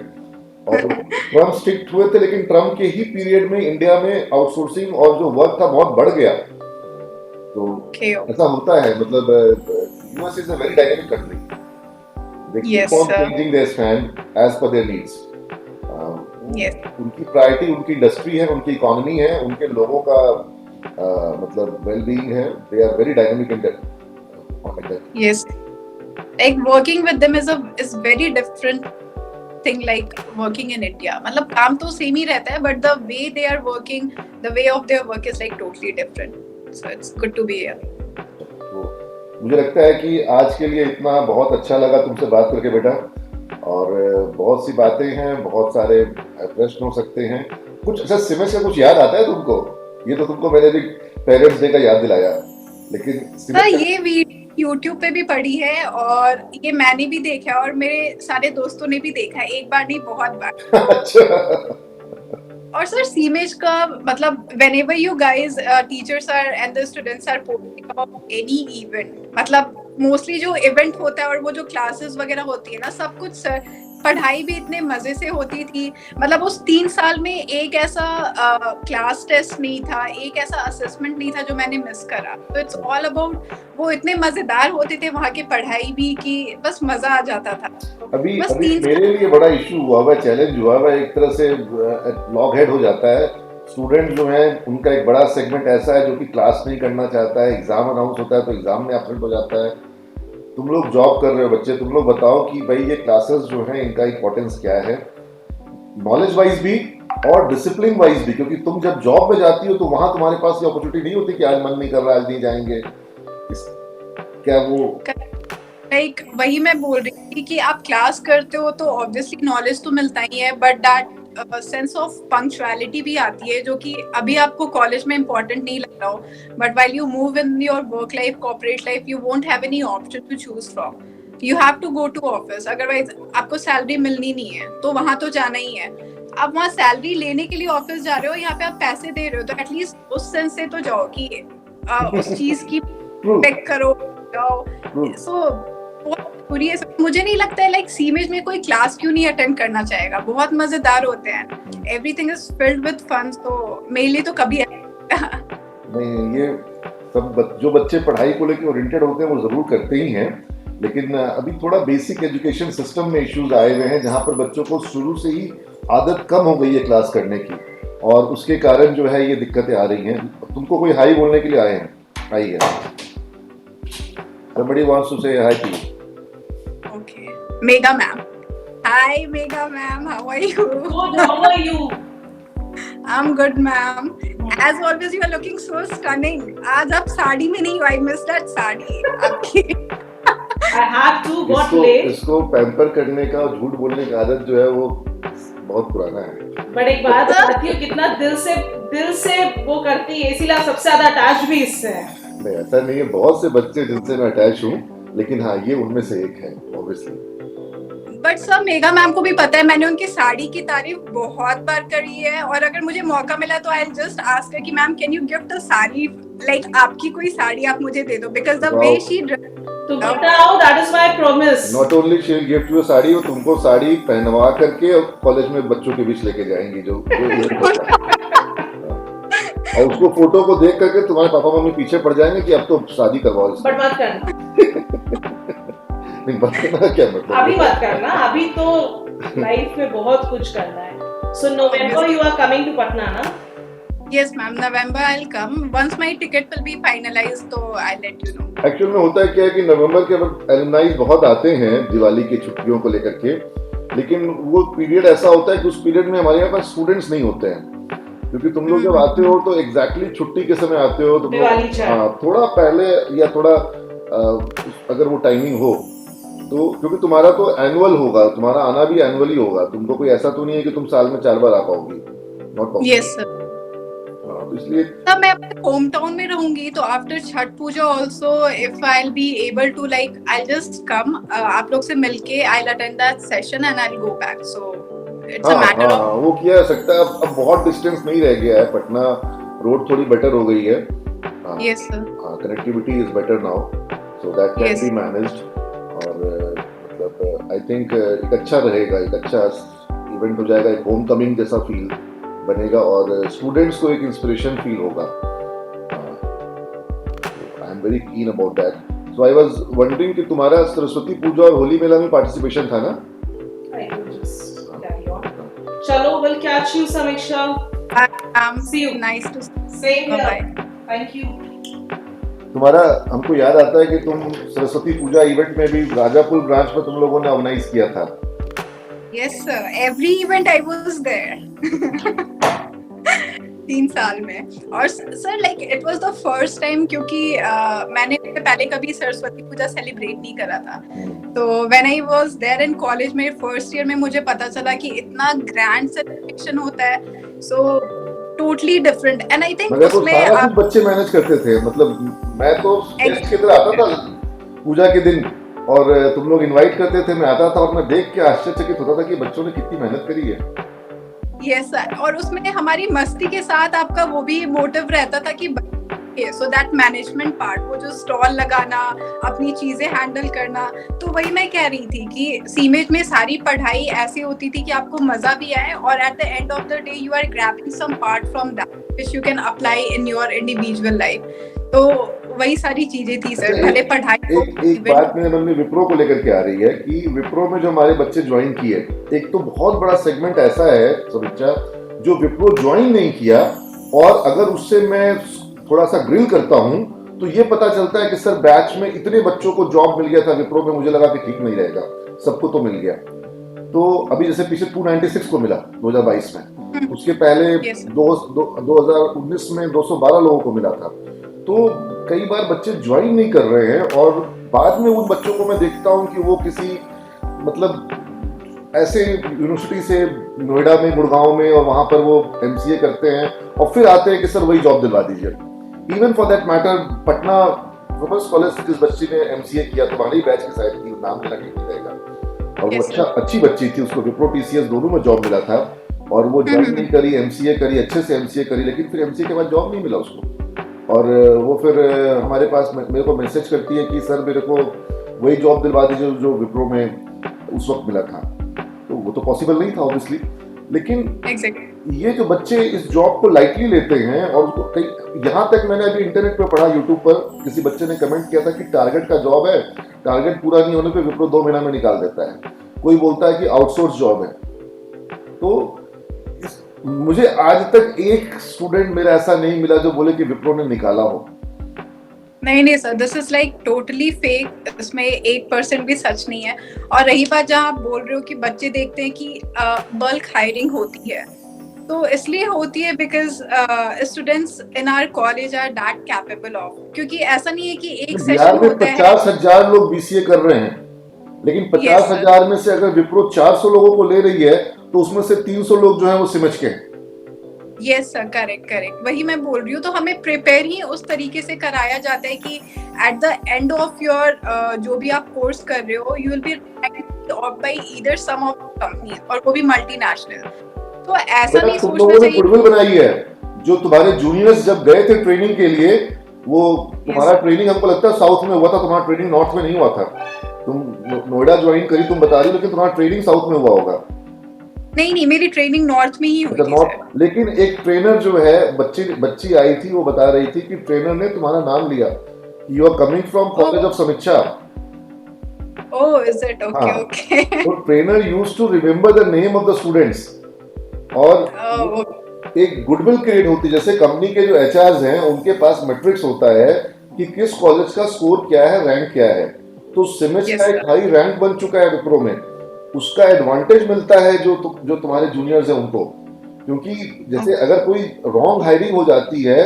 Speaker 1: और ट्रम्प स्ट्रिक्ट हुए थे लेकिन ट्रम्प के ही पीरियड में इंडिया में आउटसोर्सिंग और जो वर्क था बहुत बढ़ गया. तो ऐसा होता है. मतलब US is a very dynamic country. They keep on changing their stand as per their needs. उनकी प्रायोरिटी उनकी इंडस्ट्री है, उनकी इकोनॉमी है, उनके लोगों का मतलब वेल-बीइंग है, they are very dynamic in that
Speaker 2: Yes. Like working with them is very different thing like working in India. मतलब काम तो सेम ही रहता है, but the way they are working, the way of their work is like totally different. So it's good to be here.
Speaker 1: तो मुझे लगता है कि आज के लिए इतना बहुत अच्छा लगा तुमसे बात करके बेटा, और बहुत सी बातें हैं, बहुत सारे प्रश्न हो सकते हैं। कुछ अच्छा सिमेश का कुछ याद आता है तुमको? ये तो तुमको मैंने भी पेरेंट्स डे का याद दिलाया, लेकिन
Speaker 2: सर ये वीडियो YouTube पे भी पड़ी है और ये मैंने भी देखा है और मेरे सारे दोस्तों ने भी देखा है, एक बार नहीं बहुत बार।
Speaker 1: अच्छा
Speaker 2: और सर सीमेज का मतलब whenever you guys teachers are and the students are posting about any event, मतलब मोस्टली जो इवेंट होता है और वो जो क्लासेस वगैरह होती है ना, सब कुछ सर पढ़ाई भी इतने मजे से होती थी। मतलब उस 3 साल में एक ऐसा क्लास टेस्ट नहीं था, एक ऐसा असेसमेंट नहीं था जो मैंने मिस करा। तो इट्स ऑल अबाउट वो इतने मजेदार होते थे वहाँ की पढ़ाई भी कि बस मजा आ जाता था।
Speaker 1: अभी
Speaker 2: बस
Speaker 1: अभी
Speaker 2: 3
Speaker 1: मेरे लिए बड़ा इशू हुआ हुआ, चैलेंज हुआ हुआ, एक तरह से लॉग हेड हो जाता है। स्टूडेंट जो है उनका एक बड़ा सेगमेंट ऐसा है जो कि क्लास नहीं करना चाहता है, एग्जाम अनाउंस होता है तो एग्जाम में एब्सेंट हो जाता है। तुम लोग जॉब कर रहे हो बच्चे, तुम लोग बताओ कि भाई ये क्लासेस जो हैं इनका इम्पोर्टेंस क्या है, नॉलेज वाइज भी और डिसिप्लिन वाइज भी, क्योंकि तुम जब जॉब में जाती हो तो वहां तुम्हारे पास ये अपॉर्चुनिटी नहीं होती कि आज मन नहीं कर रहा, आज नहीं जाएंगे। क्या वो
Speaker 2: लाइक वही मैं बोल रही थी कि आप क्लास करते हो तो ऑब्वियसली नॉलेज तो मिलता ही है, but that sense of punctuality भी आती है जो कि अभी आपको कॉलेज में इम्पोर्टेंट नहीं लग रहा हो, but while you move in your work life, corporate life, you won't have any option to choose from. You have to go to office, otherwise आपको सैलरी मिलनी नहीं है तो वहां तो जाना ही है। आप वहाँ सैलरी लेने के लिए ऑफिस जा रहे हो, यहाँ पे आप पैसे दे रहे हो, तो एटलीस्ट उस सेंस से तो जाओ कि उस चीज की चेक करो जाओ। सो पूरी मुझे नहीं लगता है लाइक सीमेज में कोई क्लास क्यों नहीं अटेंड करना चाहेगा, बहुत मजेदार होते हैं, everything is filled with fun. तो मेरे लिए तो कभी
Speaker 1: नहीं, ये सब जो बच्चे पढ़ाई को लेकर ओरिएंटेड होते हैं वो जरूर करते ही हैं, लेकिन अभी थोड़ा बेसिक एजुकेशन सिस्टम में इश्यूज आए हुए हैं जहाँ पर बच्चों को शुरू से ही आदत कम हो गई है क्लास करने की, और उसके कारण जो है ये दिक्कतें आ रही हैं। तुमको कोई हाई बोलने के लिए आए हैं? हाई है, somebody wants to say hi to you.
Speaker 2: Okay, Megha ma'am. Hi Megha ma'am, how are you?
Speaker 4: Good, how are you?
Speaker 2: I'm good ma'am. As always you are looking so stunning. आज आप साड़ी में नहीं हो, I missed that sari आपकी।
Speaker 4: I had to, got late.
Speaker 1: इसको pamper करने का और झूठ बोलने की आदत जो है वो बहुत पुराना है।
Speaker 4: बट एक बात बताती हूँ, कितना दिल से वो करती है, इसीलिए सबसे ज्यादा अटैच भी इससे है।
Speaker 1: नहीं ऐसा नहीं है, बहुत से बच्चे जिनसे मैं अटैच हूँ, लेकिन हाँ ये उनमें से एक है obviously.
Speaker 2: But sir mega ma'am को भी पता है, मैंने उनकी साड़ी की तारीफ बहुत बार करी है, और अगर मुझे मौका मिला तो आई जस्ट आस्क कि ma'am can you gift a sari, like आपकी कोई साड़ी आप मुझे दे दो, बिकॉज़ द वे शी
Speaker 4: तो बताओ, that is my promise.
Speaker 1: Not only she will gift you sari, वो तुमको साड़ी पहनवा करके कॉलेज में बच्चों के बीच लेके जाएंगी जो और उसको फोटो को देख करके तुम्हारे पापा मम्मी पीछे पड़ जाएंगे कि अब तो शादी करवाओ इससे।
Speaker 4: बट मत करना।
Speaker 1: नहीं मत करना क्या मतलब?
Speaker 4: अभी मत करना, अभी तो लाइफ में बहुत कुछ करना है। So November you are coming to Patna ना?
Speaker 2: Yes ma'am, November I'll come. Once my ticket will be finalized, तो I'll let you know.
Speaker 1: Actual में होता है क्या है कि नवंबर के वक्त एलुमनाइज बहुत आते हैं दिवाली की छुट्टियों को लेकर के, लेकिन वो पीरियड ऐसा होता है कि उस पीरियड में हमारे यहाँ पास स्टूडेंट्स नहीं होते हैं, क्योंकि तुम लोग जब आते हो तो एग्जैक्टली छुट्टी के समय आते हो, तुम लोग थोड़ा पहले या थोड़ा अगर वो टाइमिंग हो तो, क्योंकि तुम्हारा तो एनुअल होगा, तुम्हारा आना भी एनुअली होगा, तुमको कोई ऐसा तो नहीं है कि तुम साल में 4 बार आ पाओगी, नॉट पॉसिबल।
Speaker 2: Yes sir.
Speaker 1: इसलिए
Speaker 2: तब मैं अपने होम टाउन में रहूंगी, तो after Chhath Puja also if I will be able to like I will just come, आप लोग से मिलके I will attend that session and I will go back. So it's a matter of
Speaker 1: वो किया जा सकता है। अब बहुत डिस्टेंस नहीं रह गया है, पटना रोड थोड़ी बेटर हो गई है।
Speaker 2: Yes sir,
Speaker 1: connectivity is better now, so that can be managed, और मतलब आई थिंक एक अच्छा रहेगा, एक अच्छा इवेंट हो जाएगा, एक होम कमिंग जैसा फील बनेगा और स्टूडेंट्स को एक इंस्पिरेशन फील होगा। आई am very keen about that. So I was wondering कि तुम्हारा सरस्वती पूजा और होली मेला में पार्टिसिपेशन था ना?
Speaker 4: चलो, we'll catch you, Samiksha.
Speaker 2: see you. Nice to
Speaker 4: Same here.
Speaker 2: Bye.
Speaker 4: Thank you.
Speaker 1: तुम्हारा हमको याद आता है कि तुम सरस्वती पूजा इवेंट में भी राजापुर ब्रांच में तुम लोगों ने ऑर्गेनाइज किया था।
Speaker 2: Yes, sir. Every event I was there. 3 साल में। और sir like it was the first time, क्योंकि मैंने पहले कभी सरस्वती पूजा सेलिब्रेट नहीं करा था। तो when I was there in college में फर्स्ट ईयर में मुझे पता चला कि इतना ग्रैंड सेलिब्रेशन होता है। So totally different and I think
Speaker 1: मगर तो
Speaker 2: उसमें
Speaker 1: सारा कुछ बच्चे मैनेज करते थे, मतलब मैं तो गेस्ट की तरह आता था पूजा के दिन और तुम लोग इनवाइट करते थे, मैं आता था और मैं देख के आश्चर्यचकित होता था कि बच्चों ने कितनी मेहनत करी है।
Speaker 2: यस सर, और उसमें हमारी मस्ती के साथ आपका वो भी मोटिव रहता था कि सो दैट मैनेजमेंट पार्ट, वो जो स्टॉल लगाना, अपनी चीजें हैंडल करना। तो वही मैं कह रही थी कि सीमेज में सारी पढ़ाई ऐसी होती थी कि आपको मजा भी आए और at the end of the day you are grabbing some part from that which you can apply in your individual life. तो वही सारी चीजें थी सर। पहले पढ़ाई
Speaker 1: एक बात मेरे मन में विप्रो को लेकर के आ रही है कि विप्रो में जो हमारे बच्चे ज्वाइन किए, एक तो बहुत बड़ा सेगमेंट ऐसा है समीक्षा जो विप्रो ज्वाइन नहीं किया, और अगर उससे मैं थोड़ा सा ग्रिल करता हूं तो ये पता चलता है कि सर बैच में इतने बच्चों को जॉब मिल गया था विप्रो में, मुझे लगा कि ठीक नहीं रहेगा, सबको तो मिल गया। तो अभी जैसे पीछे 296 को मिला 2022 में, उसके पहले 2019 में 212 लोगों को मिला था। तो कई बार बच्चे ज्वाइन नहीं कर रहे हैं और बाद में उन बच्चों को मैं देखता हूं कि वो किसी मतलब ऐसे यूनिवर्सिटी से नोएडा में, गुड़गांव में, और वहां पर वो एमसीए करते हैं और फिर आते हैं कि सर वही जॉब दिलवा दीजिए। Even for that matter Patna women's college से जिस बच्ची ने एमसीए किया, तुम्हारी बैच के शायद की, नाम लेना ठीक रहेगा, और वो अच्छी बच्ची थी, उसको विप्रो टीसीएस दोनों में जॉब मिला था और वो जॉब नहीं करी, एमसीए करी, अच्छे से एमसीए करी, लेकिन फिर एमसीए के बाद जॉब नहीं मिला उसको। और वो फिर हमारे पास मेरे को मैसेज करती है कि सर मेरे को वही जॉब दिलवा दीजिए जो विप्रो में उस वक्त मिला था। तो वो तो पॉसिबल नहीं था ऑब्वियसली, लेकिन ये जो बच्चे इस जॉब को लाइटली लेते हैं, और उसको कई यहाँ तक मैंने अभी इंटरनेट पे पढ़ा, यूट्यूब पर किसी बच्चे ने कमेंट किया था कि टारगेट का जॉब है, टारगेट पूरा नहीं होने पे विप्रो 2 महीना में निकाल देता है, कोई बोलता है कि आउटसोर्स जॉब है। तो मुझे आज तक एक स्टूडेंट मेरा ऐसा नहीं मिला जो बोले कि विप्रो ने निकाला हो।
Speaker 2: नहीं sir, this is like totally fake. इसमें 1% भी सच नहीं है। और रही बात जहाँ आप बोल रहे हो कि बच्चे देखते हैं कि बल्क हायरिंग होती है, तो इसलिए होती है because students in our college are that capable of, क्योंकि ऐसा नहीं है कि एक सेशन होता है
Speaker 1: 50,000 लोग बीसीए कर रहे हैं, लेकिन 50,000 में से अगर विप्रो 400 लोगों को ले रही है तो उसमें से 300 लोग जो है वो सिमट के हैं।
Speaker 2: यस सर, करेक्ट, वही मैं बोल रही हूँ। तो हमें प्रिपेयर ही उस तरीके से कराया जाता है कि at the end of your जो भी आप कोर्स कर रहे हो, you will be by either some of company, और वो भी मल्टीनेशनल। तो ऐसा नहीं सोचना चाहिए।
Speaker 1: गुडविल बनाई है, जो तुम्हारे जूनियर्स जब गए थे ट्रेनिंग के लिए, वो तुम्हारा ट्रेनिंग हमको लगता है साउथ में हुआ था, तुम्हारा ट्रेनिंग नॉर्थ में नहीं हुआ था। तुम नोएडा ज्वाइन करी तुम बता रही, लेकिन तुम्हारा ट्रेनिंग साउथ में हुआ होगा।
Speaker 2: नहीं, मेरी ट्रेनिंग नॉर्थ में ही हुई थी सर।
Speaker 1: लेकिन एक ट्रेनर जो है, बच्ची आई थी, वो बता रही थी कि ट्रेनर ने तुम्हारा नाम लिया, you are coming from college of Samiksha.
Speaker 2: Oh, is it? Okay.
Speaker 1: तो trainer used to remember the name of the students, और एक गुडविल क्रिएट होती है। जैसे कंपनी के जो एचआरस हैं उनके पास मैट्रिक्स होता है कि किस कॉलेज का स्कोर क्या है, रैंक क्या है। तो सिमेज का एक हाई रैंक बन चुका है विप्रो में, उसका एडवांटेज मिलता है जो तुम्हारे जूनियर्स हैं उनको, क्योंकि जैसे अगर कोई रॉन्ग हायरिंग हो जाती है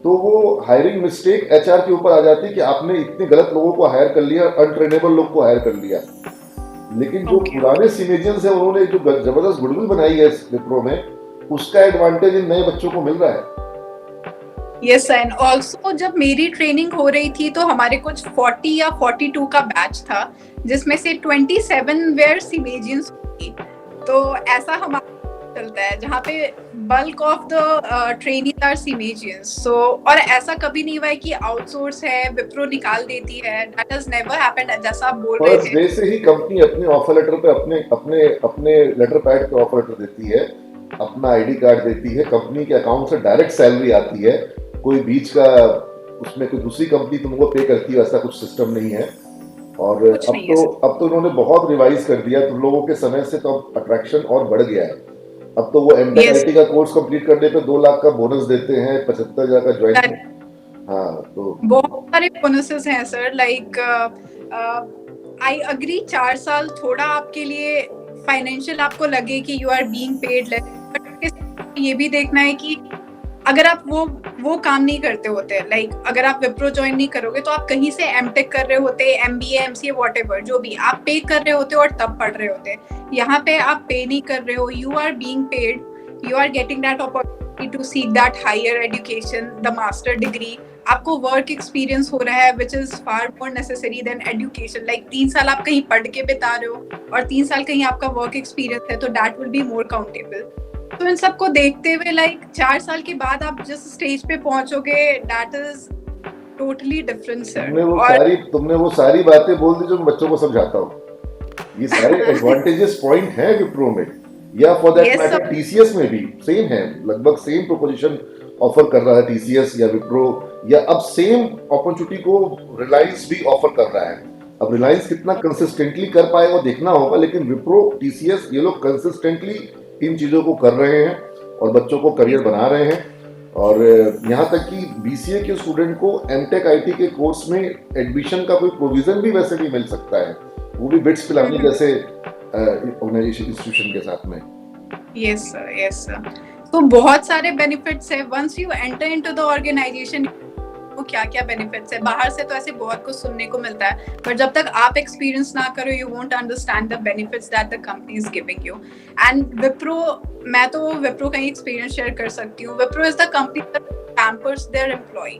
Speaker 1: तो वो हायरिंग मिस्टेक एचआर के ऊपर आ जाती है कि आपने इतने गलत लोगों को हायर कर लिया, अनट्रेनेबल लोग को हायर कर लिया। लेकिन जो पुराने सीनियर्स हैं उन्होंने जो जबरदस्त गुडविल बनाई है विप्रो में, उसका एडवांटेज इन नए बच्चों को मिल रहा है।
Speaker 2: यस, एंड ऑल्सो जब मेरी ट्रेनिंग हो रही थी तो हमारे कुछ 40 या 42 का बैच था, जिसमें से 27 वेयर सीमेजियंस थी। तो ऐसा हमारा चलता है जहाँ पे bulk of the training are सीमेजियंस। सो और ऐसा कभी नहीं हुआ है कि आउटसोर्स है, विप्रो निकाल देती है, दैट हैज नेवर हैपेंड। जैसा आप बोल रहे थे,
Speaker 1: जैसे ही कंपनी अपने ऑफर लेटर पे अपने लेटर पैड पे ऑफर लेटर देती है, अपना आईडी कार्ड देती है, कंपनी के अकाउंट से डायरेक्ट सैलरी आती है, कोई बीच का उसमें कोई दूसरी कंपनी तुमको पे करती है, ऐसा कुछ सिस्टम नहीं है। और अब तो उन्होंने बहुत रिवाइज कर दिया तुम लोगों के समय से, तो अब अट्रैक्शन और बढ़ गया है। अब तो वो एमटेक आईटी का कोर्स कंप्लीट करने पे 2 लाख का बोनस देते हैं, 75,000 का ज्वाइनिंग हाँ तो
Speaker 2: बहुत सारे बोनसेस हैं सर, लाइक आई अग्री 4 साल थोड़ा आपके लिए फाइनेंशियल आपको लगे कि you are being paid less, but ये भी देखना है कि अगर आप वो काम नहीं करते होते, लाइक अगर आप विप्रो ज्वाइन नहीं करोगे तो आप कहीं से एमटेक कर रहे होते, एमबीए एमसीए व्हाटएवर जो भी आप पे कर रहे होते और तब पढ़ रहे होते। यहाँ पे आप पे नहीं कर रहे हो, you are being paid, you are getting that opportunity to seek that higher education, the master degree, आपको वर्क एक्सपीरियंस हो रहा है which is far more necessary than education. Like 3 साल आप कहीं पढ़ के बिता रहे हो और 3 साल कहीं आपका वर्क एक्सपीरियंस है, तो that will be more countable. तो इन सबको देखते हुए लाइक 4 साल के बाद आप जिस स्टेज पे पहुंचोगे that is totally different sir.
Speaker 1: तुमने वो सारी बातें बोल दी जो मैं बच्चों को समझाता हूँ। ये सारे एडवांटेजेस पॉइंट हैं विप्रो में, या फॉर दैट मैटर टीसीएस में भी सेम है, लगभग सेम प्रोपोजिशन ऑफर कर रहा है टीसीएस या विप्रो, या अब सेम अपॉर्चुनिटी को रिलायंस भी ऑफर कर रहा है। अब रिलायंस कितना कंसिस्टेंटली कर पाएगा देखना होगा, लेकिन विप्रो टीसीएस ये लोग कंसिस्टेंटली इन चीजों को कर रहे हैं और बच्चों को करियर बना रहे हैं। और यहाँ तक कि बीसीए के स्टूडेंट को एमटेक आईटी के कोर्स में एडमिशन का कोई प्रोविजन भी वैसे भी मिल सकता है, वो भी बिट्स पिलानी जैसे ऑर्गेनाइजेशन इंस्टीट्यूशन के साथ में।
Speaker 2: Yes sir. तो बहुत सारे बेनिफिट्स है once you enter into the organization. वो क्या क्या बेनिफिट्स है, बाहर से तो ऐसे बहुत कुछ सुनने को मिलता है, पर जब तक आप एक्सपीरियंस ना करो you won't understand the benefits that the company is giving you. And Wipro, मैं तो विप्रो का ही एक्सपीरियंस शेयर कर सकती हूँ। Wipro is the company that pampers their employ,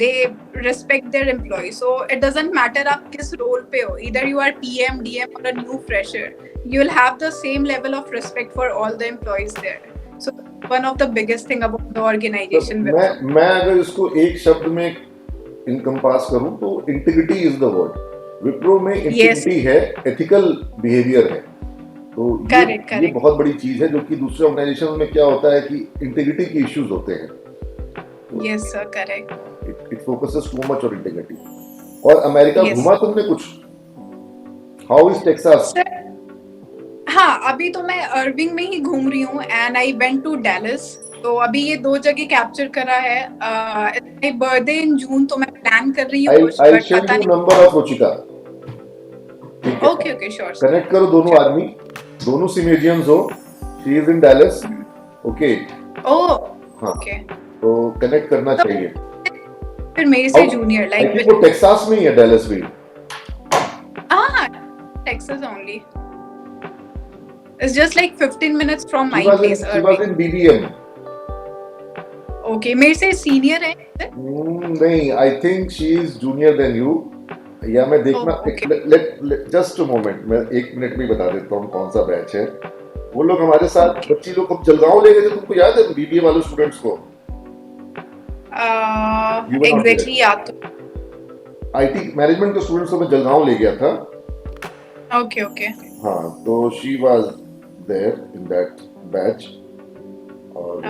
Speaker 2: they respect their employees, so it doesn't matter आप किस रोल पे हो, either you are PM, DM or a new fresher, you will have the same level of respect for all the employees there. So one of the biggest thing about the organization.
Speaker 1: तो मैं अगर इसको एक शब्द में encompass करूं तो integrity is the word. Wipro में इंटीग्रिटी है, एथिकल बिहेवियर है, तो ये बहुत बड़ी चीज है, जो कि दूसरे ऑर्गेनाइजेशन में क्या होता है कि इंटीग्रिटी के इश्यूज होते हैं।
Speaker 2: Yes sir, correct.
Speaker 1: It focuses too much on integrity. और अमेरिका घुमा तुमने कुछ? How is Texas?
Speaker 2: हाँ, अभी तो मैं अर्विंग में ही घूम रही हूँ and I went to Dallas. तो अभी ये 2 जगह कैप्चर करा है। my birthday in June, तो मैं प्लान कर रही हूँ कुछ,
Speaker 1: I'll send you number of Ruchika.
Speaker 2: Okay, sure.
Speaker 1: Connect करो दोनों आदमी, दोनों सिमेजियंस हो, she is in Dallas. Okay.
Speaker 2: Oh, okay.
Speaker 1: तो कनेक्ट करना चाहिए।
Speaker 2: फिर मेरे से जूनियर लाइक
Speaker 1: वो टेक्सास में ही है, डैलस भी।
Speaker 2: Texas only. It's just like 15 minutes from my place.
Speaker 1: She was in BBM.
Speaker 2: Okay, मेरे से सीनियर है?
Speaker 1: नहीं, I think she is junior than you. या मैं देखना, just a moment, मैं 1 मिनट में बता देता हूँ कौन सा बैच है। वो लोग हमारे साथ, बच्ची लोग कब जलगांव ले गए थे, तुमको याद है BBM वाले स्टूडेंट्स को?
Speaker 2: एग्जैक्टली याद तो।
Speaker 1: आईटी मैनेजमेंट के स्टूडेंट्स को मैं जलगांव ले गया था।
Speaker 2: ओके।
Speaker 1: हाँ, तो she was there in that batch. और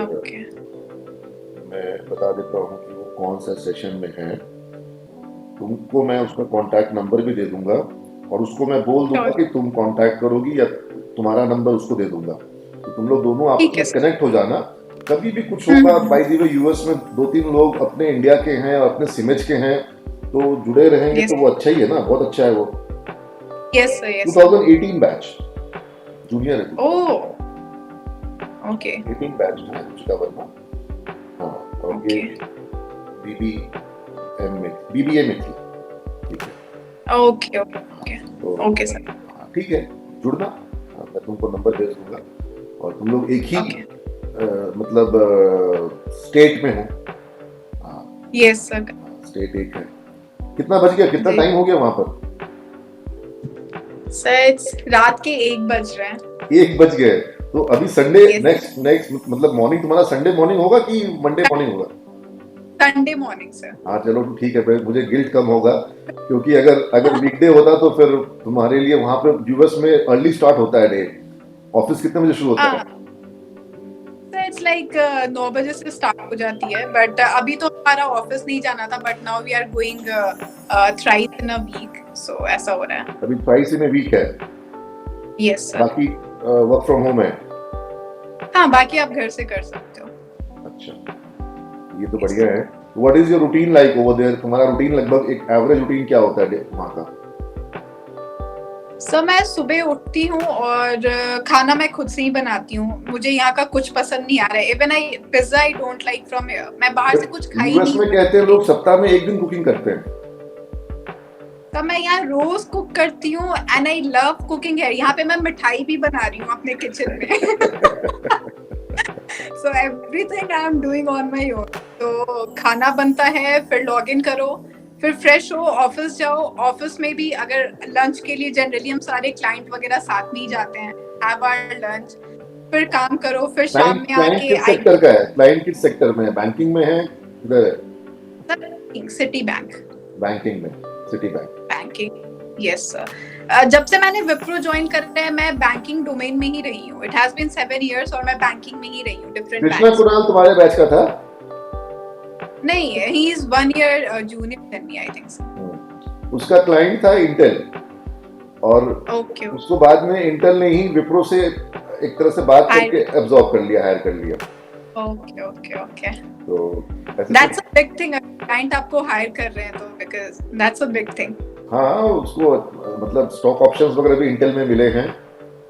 Speaker 1: मैं बता देता हूँ कि वो कौन सा सेशन में है। तुमको मैं उसका कांटेक्ट नंबर भी दे दूंगा और उसको मैं बोल दूंगा कि तुम कांटेक्ट करोगी, या तुम्हारा नंबर उसको दे दूंगा, तो तुम लोग दोनों आपस में कनेक्ट हो जाना। कभी भी कुछ होगा, बाय द वे यूएस में 2-3 लोग अपने इंडिया के हैं और अपने सिमेज के हैं, तो जुड़े रहेंगे तो वो अच्छा ही है ना, बहुत अच्छा है वो।
Speaker 2: Yes sir, yes.
Speaker 1: 2018 batch junior है।
Speaker 2: ओह, ओके।
Speaker 1: 18 बैच है रुचिका वर्मा। हाँ, और ये बीबीए में थी। ठीक है,
Speaker 2: ओके सर।
Speaker 1: ठीक है, जुड़ना, मैं तुमको नंबर भेज दूंगा और तुम लोग एक ही मतलब स्टेट में हो।
Speaker 2: यस सर,
Speaker 1: स्टेट एक है। कितना बज गया, कितना टाइम हो गया वहां पर?
Speaker 2: सर रात के 1 बज रहे हैं।
Speaker 1: 1 बज गए, तो अभी संडे नेक्स्ट मतलब मॉर्निंग तुम्हारा संडे मॉर्निंग होगा कि मंडे मॉर्निंग होगा?
Speaker 2: Sunday morning sir.
Speaker 1: हाँ चलो ठीक है, मुझे गिल्ट कम होगा, क्योंकि अगर वीकडे होता तो फिर तुम्हारे लिए वहां पे यूएस में अर्ली स्टार्ट होता है डे। ऑफिस कितने बजे शुरू होता है?
Speaker 2: इट्स लाइक 9 बजे से स्टार्ट हो जाती है, बट अभी तो हमारा ऑफिस नहीं जाना था, but now we are going thrice in a week, so ऐसा हो रहा है।
Speaker 1: अभी थ्राइस इन अ वीक है?
Speaker 2: Yes sir.
Speaker 1: बाकी वर्क फ्रॉम होम है?
Speaker 2: हाँ, बाकी आप घर से कर सकते हो।
Speaker 1: अच्छा, ये तो बढ़िया है। What is your routine like over there? तुम्हारा रूटीन लगभग एक एवरेज रूटीन क्या होता है वहाँ का?
Speaker 2: सर मैं सुबह उठती हूँ और खाना मैं खुद से ही बनाती हूँ। मुझे यहाँ का कुछ पसंद नहीं आ रहा है। Even I pizza I don't like from here. मैं बाहर से कुछ खाई
Speaker 1: यूएस
Speaker 2: नहीं।
Speaker 1: में कहते हैं लोग सप्ताह में एक दिन कुकिंग करते हैं।
Speaker 2: तो मैं यहाँ रोज कुक करती हूँ एंड आई लव कुकिंग है। यहाँ पे मैं मिठाई भी बना रही हूँ अपने किचन में। So everything I am doing on my own. तो खाना बनता है, फिर लॉग इन करो, फिर फ्रेश हो, ऑफिस जाओ। ऑफिस में भी अगर लंच के लिए जनरली हम सारे क्लाइंट वगैरह साथ में ही जाते हैं, हैव आवर लंच, फिर काम करो, फिर शाम में
Speaker 1: क्लाइंट
Speaker 2: आके
Speaker 1: किस सेक्टर का है? क्लाइंट किस सेक्टर में है? बैंकिंग में है? किधर है?
Speaker 2: City bank.
Speaker 1: बैंकिंग में, city bank.
Speaker 2: Banking, yes sir. जब से मैंने विप्रो ज्वाइन करते हैं मैं बैंकिंग डोमेन में ही रही हूँ। इट हैज बीन 7 years और मैं बैंकिंग में ही रही हूँ डिफरेंट
Speaker 1: कृष्णा
Speaker 2: बैंक्स।
Speaker 1: कुणाल तुम्हारे बैच का था?
Speaker 2: नहीं, he is 1 year junior than me I think.
Speaker 1: उसका क्लाइंट था इंटेल और
Speaker 2: ओके
Speaker 1: उसको बाद में इंटेल ने ही विप्रो से एक तरह से बात करके एब्जॉर्ब कर लिया, हायर कर लिया।
Speaker 2: Okay okay okay.
Speaker 1: तो
Speaker 2: that's a big thing. Client आपको हायर कर रहे हैं तो because that's a big thing.
Speaker 1: हाँ, उसको मतलब स्टॉक ऑप्शंस वगैरह भी इंटेल में मिले हैं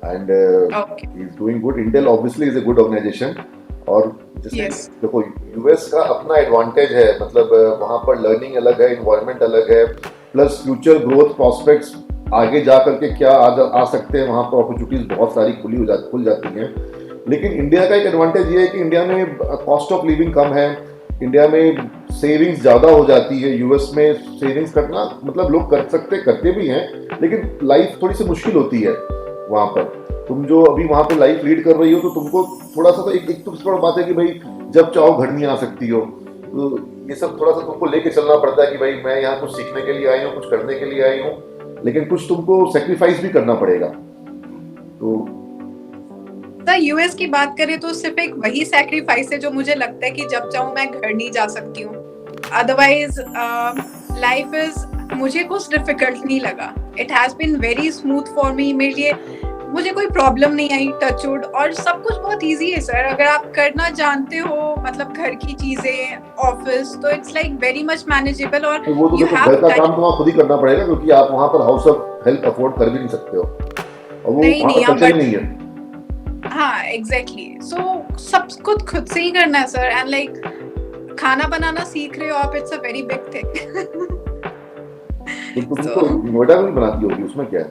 Speaker 1: and he is doing good. Intel obviously is a good organization. और जैसे देखो यूएस का अपना एडवांटेज है, मतलब वहाँ पर लर्निंग अलग है, इन्वायरमेंट अलग है, प्लस फ्यूचर ग्रोथ प्रोस्पेक्ट्स आगे जा करके क्या आ सकते हैं, वहाँ पर अपॉर्चुनिटीज बहुत सारी खुल जाती हैं। लेकिन इंडिया का एक एडवांटेज ये है कि इंडिया में कॉस्ट ऑफ लिविंग कम है, इंडिया में सेविंग्स ज़्यादा हो जाती है। यूएस में सेविंग्स करना मतलब लोग करते भी हैं, लेकिन लाइफ थोड़ी सी मुश्किल होती है वहाँ पर। तुम जो अभी वहाँ पे लाइफ लीड कर रही हो तो तुमको थोड़ा सा तो एक तो थोड़ा बात है कि भाई जब चाहो घर नहीं आ सकती हो, तो ये सब थोड़ा सा तुमको लेके चलना पड़ता है कि भाई मैं यहाँ कुछ सीखने के लिए आई हूँ, कुछ करने के लिए आई हूँ, लेकिन कुछ तुमको सेक्रीफाइस भी करना पड़ेगा। तो
Speaker 2: यूएस की बात करें तो सिर्फ एक वही सैक्रिफाइस है जो मुझे लगता है कि जब चाहूँ मैं घर नहीं जा सकती हूँ। अदरवाइज लाइफ इज मुझे कुछ डिफिकल्ट नहीं लगा। It has been very smooth for me. मेरे लिए मुझे कोई प्रॉब्लम नहीं आई, टचवुड, और सब कुछ बहुत इजी है सर। अगर आप करना जानते हो मतलब घर की चीजें, ऑफिस, तो it's like very much manageable. और
Speaker 1: वो तो देखो घर का काम तुम्हें खुद ही करना पड़ेगा क्योंकि आप वहाँ पर हाउस हेल्प अफोर्ड कर भी नहीं सकते हो और वो वहाँ पर कल्चर नहीं है।
Speaker 2: हाँ एग्जैक्टली। सो सब कुछ खुद से ही करना है सर। एंड लाइक खाना बनाना सीख रहे हो आप, it's a very big thing.
Speaker 1: तुम तो नोएडा में बनाती होगी, उसमें क्या है?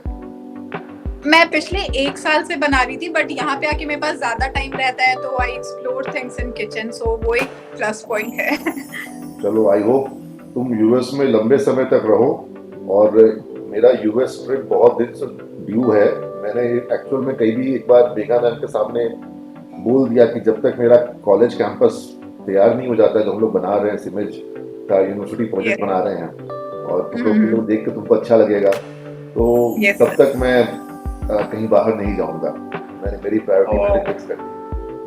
Speaker 2: मैं पिछले 1 साल से बना रही थी, बट यहाँ पे आके मेरे पास ज्यादा टाइम रहता है तो I explore things in kitchen, so वो एक प्लस पॉइंट है। चलो
Speaker 1: आई होप तुम यूएस में लंबे समय तक रहो। और मेरा यूएस ट्रिप बहुत दिन से ड्यू है। मैंने एक्चुअल में कई भी एक बार बेगा मैम के सामने बोल दिया कि जब तक मेरा कॉलेज कैंपस तैयार नहीं हो जाता है, जो हम लोग बना रहे हैं सिमेज का यूनिवर्सिटी प्रोजेक्ट बना रहे हैं और तुम लोग देख के तुमको अच्छा लगेगा, तो तब तक मैं कहीं बाहर नहीं जाऊंगा। मैंने मेरी प्रायोरिटी मैंने फिक्स कर दी।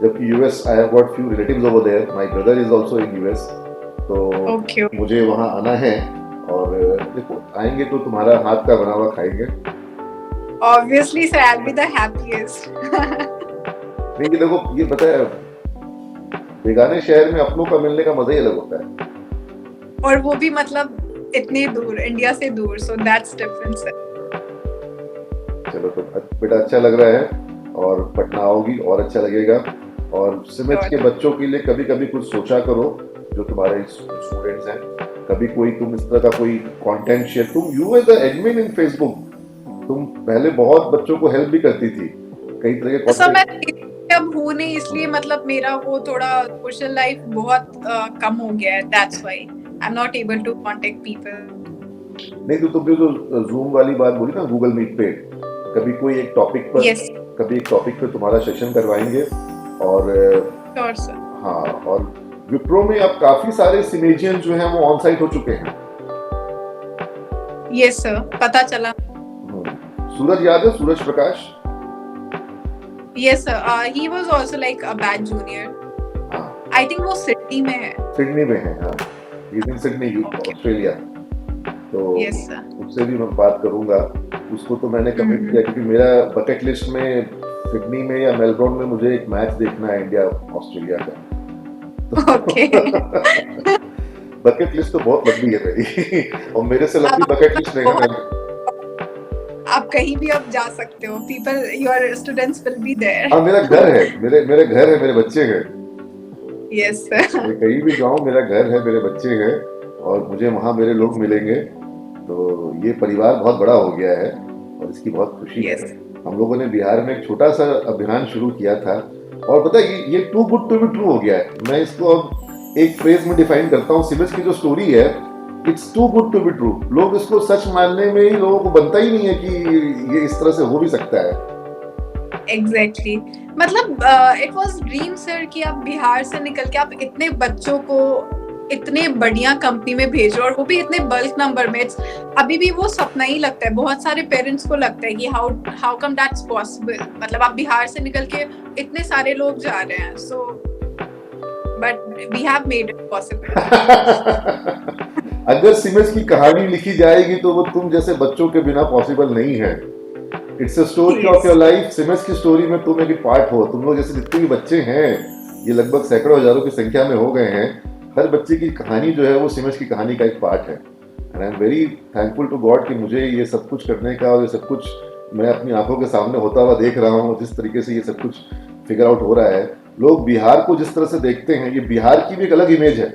Speaker 1: जबकि US I have got few relatives over there, my brother is also in US, तो मुझे वहां आना है और देखो आएंगे तो तुम्हारा हाथ का बना हुआ खाएंगे।
Speaker 2: Obviously sir, I'll be the happiest.
Speaker 1: नहीं कि देखो ये पता है बेगाने शहर में अपनों का मिलने का मजा ही अलग होता है।
Speaker 2: और वो भी मतलब इतने दूर, इंडिया से दूर, so that's different sir.
Speaker 1: चलो तो बेटा अच्छा लग रहा है और पटना आओगी और अच्छा लगेगा। और सिमेज के बच्चों के लिए कभी कभी कुछ सोचा करो, जो तुम्हारे स्टूडेंट्स हैं, कभी कोई तुम इस तरह का कोई कंटेंट शेयर, तुम you as the admin in Facebook, तुम पहले बहुत बच्चों को हेल्प भी करती थी कई तरह के
Speaker 2: कंटेंट। अब हूँ नहीं इसलिए मतलब मेरा वो थोड़ा सोशल लाइफ बहुत कम हो गया है, that's why I am not able to contact people.
Speaker 1: नहीं तो तुमने जो जूम वाली बात बोली ना गूगल मीट पे, कभी कोई एक टॉपिक पर कभी एक टॉपिक पे तुम्हारा सेशन करवाएंगे और हाँ, और विप्रो में अब काफी सारे सिमेजियन जो हैं वो ऑन साइट हो चुके हैं।
Speaker 2: यस सर, पता चला।
Speaker 1: सूरज याद है, Suraj Prakash?
Speaker 2: Yes sir, he was also like a batch junior. I think वो सिडनी में है।
Speaker 1: सिडनी में है, हाँ, he is in Sydney, Australia. तो उससे भी मैं बात करूंगा। उसको तो मैंने कमिट किया क्योंकि मेरा बकेट लिस्ट में सिडनी में या मेलबोर्न में मुझे एक मैच देखना है इंडिया ऑस्ट्रेलिया का। बकेट लिस्ट तो बहुत लंबी है मेरी और मेरे से लंबी बकेट लिस्ट नहीं है मैम।
Speaker 2: आप कहीं भी अब जा सकते हो, people your students will be there.
Speaker 1: हाँ मेरा घर है, मेरे घर है, मेरे बच्चे हैं।
Speaker 2: Yes sir.
Speaker 1: मैं कहीं भी जाऊँ मेरा घर है, मेरे बच्चे हैं और मुझे वहाँ मेरे लोग मिलेंगे। तो ये परिवार बहुत बड़ा हो गया है और इसकी बहुत खुशी है।
Speaker 2: Yes.
Speaker 1: हम लोगों ने बिहार में एक छोटा सा अभियान शुरू किया था और पता है ये too good to be true हो गया है। मैं इसको अब एक फ्रेज में डिफाइन करता हूँ। सिविल्स की जो स्टोरी है, it's too good to be true. लोग इसको सच मानने में ही लोगों को बनता ही नहीं है कि ये इस तरह से हो भी सकता है।
Speaker 2: एग्जैक्टली मतलब इट वाज ड्रीम सर कि आप बिहार से निकल के आप इतने बच्चों को इतने बढ़िया कंपनी में भेजो और वो भी इतने बल्क नंबर में। अभी भी वो सपना ही लगता है, बहुत सारे पेरेंट्स को लगता है कि हाउ कम दैट्स पॉसिबल। मतलब आप बिहार से निकल के इतने सारे लोग जा रहे हैं। So but we have made it possible.
Speaker 1: अगर सिमेंस की कहानी लिखी जाएगी तो वो तुम जैसे बच्चों के बिना पॉसिबल नहीं है। It's a story of your life. Siemens की स्टोरी में तुम एक पार्ट हो। तुम लोग जैसे जितने भी बच्चे हैं, ये लगभग सैकड़ों हजारों की संख्या में हो गए हैं, हर बच्चे की कहानी जो है वो सिमेंस की कहानी का एक पार्ट है। And I am very thankful to God कि मुझे ये सब कुछ करने का और ये सब कुछ मैं अपनी आंखों के सामने होता हुआ देख रहा हूँ। जिस तरीके से ये सब कुछ फिगर आउट हो रहा है, लोग बिहार को जिस तरह से देखते हैं, ये बिहार की भी एक अलग इमेज है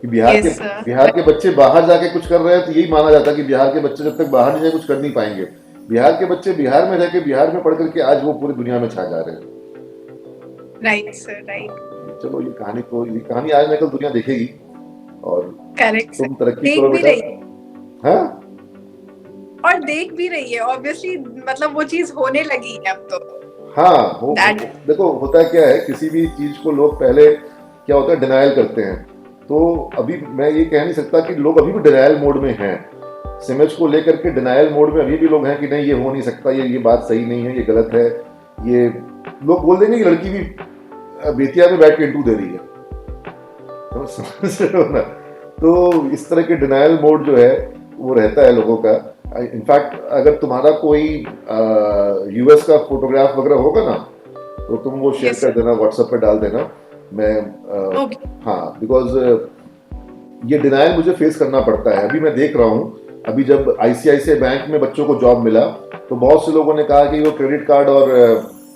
Speaker 1: कि बिहार के बच्चे बाहर जाके कुछ कर रहे हैं तो यही माना जाता है कि बिहार के बच्चे जब तक बाहर नहीं जाए कुछ कर नहीं पाएंगे। बिहार के बच्चे बिहार में रह के बिहार में पढ़ करके आज वो पूरी दुनिया में छा जा रहे हैं।
Speaker 2: Right sir, right.
Speaker 1: चलो ये कहानी आज न कल दुनिया देखेगी और
Speaker 2: करेक्ट
Speaker 1: तुम तरक्की
Speaker 2: देख
Speaker 1: करो
Speaker 2: भी
Speaker 1: बेटा।
Speaker 2: रही है
Speaker 1: हाँ
Speaker 2: और देख भी रही है ऑब्वियसली। मतलब वो चीज होने लगी है अब तो।
Speaker 1: हाँ हो देखो होता है क्या है, किसी भी चीज को लोग पहले क्या होता है डिनायल करते हैं। तो अभी मैं ये कह नहीं सकता कि लोग अभी भी डिनायल मोड में हैं। सिमेज को लेकर के डिनायल मोड में अभी भी लोग हैं कि नहीं ये हो नहीं सकता, ये बात सही नहीं है, ये गलत है। ये लोग बोल देंगे कि लड़की भी बेतिया में बैठ के इंटरव्यू दे रही है। समझ रहे हो ना? तो इस तरह के डिनायल मोड जो है वो रहता है लोगों का। इनफैक्ट अगर तुम्हारा कोई यूएस का फोटोग्राफ वगैरह होगा ना तो तुम वो शेयर कर देना, व्हाट्सएप पे डाल देना। मैं हाँ बिकॉज ये डिनायल मुझे फेस करना पड़ता है। अभी मैं देख रहा हूँ, अभी जब आईसीआईसीआई बैंक में बच्चों को जॉब मिला तो बहुत से लोगों ने कहा कि वो क्रेडिट कार्ड और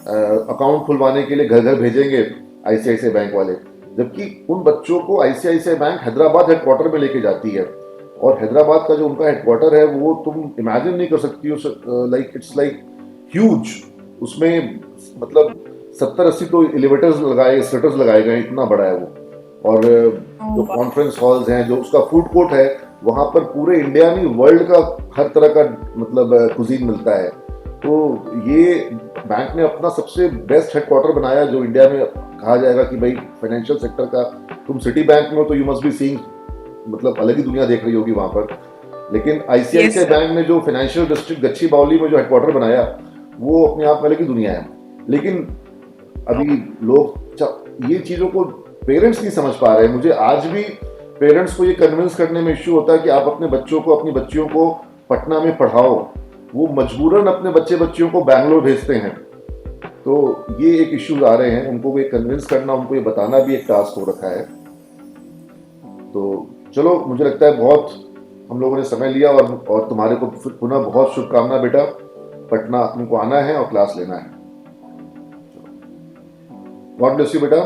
Speaker 1: अकाउंट खुलवाने के लिए घर घर भेजेंगे आईसीआईसीआई बैंक वाले, जबकि उन बच्चों को आईसीआईसीआई बैंक हैदराबाद हेडक्वार्टर में लेके जाती है। और हैदराबाद का जो उनका हेडक्वार्टर है वो तुम इमेजिन नहीं कर सकती हो। Like it's like huge. उसमें मतलब 70-80 तो एलिवेटर्स लगाए, स्टेटर्स लगाए गए, इतना बड़ा है वो। और जो कॉन्फ्रेंस हॉल्स हैं, जो उसका फूड कोर्ट है, वहाँ पर पूरे इंडिया में वर्ल्ड का हर तरह का मतलब कुजीन मिलता है। तो ये बैंक ने अपना सबसे बेस्ट हेडक्वार्टर बनाया जो इंडिया में कहा जाएगा कि भाई फाइनेंशियल सेक्टर का। तुम सिटी बैंक में हो तो यू मस्ट बी सीइंग मतलब अलग ही दुनिया देख रही होगी वहां पर। लेकिन आईसीआईसीआई बैंक ने जो फाइनेंशियल डिस्ट्रिक्ट गच्ची बावली में जो हेडक्वार्टर बनाया वो अपने आप में अलग ही दुनिया है। लेकिन अभी लोग ये चीजों को पेरेंट्स नहीं समझ पा रहे हैं। मुझे आज भी पेरेंट्स को ये कन्विंस करने में इश्यू होता है कि आप अपने बच्चों को, अपनी बच्चियों को पटना में पढ़ाओ। वो मजबूरन अपने बच्चियों को बैंगलोर भेजते हैं। तो ये एक इश्यूज आ रहे हैं, उनको ये कन्विंस करना, उनको ये बताना भी एक टास्क हो रखा है। तो चलो मुझे लगता है बहुत हम लोगों ने समय लिया और तुम्हारे को पुनः बहुत शुभकामना बेटा। पटना तुमको आना है और क्लास लेना है। गॉड ब्लेस यू बेटा।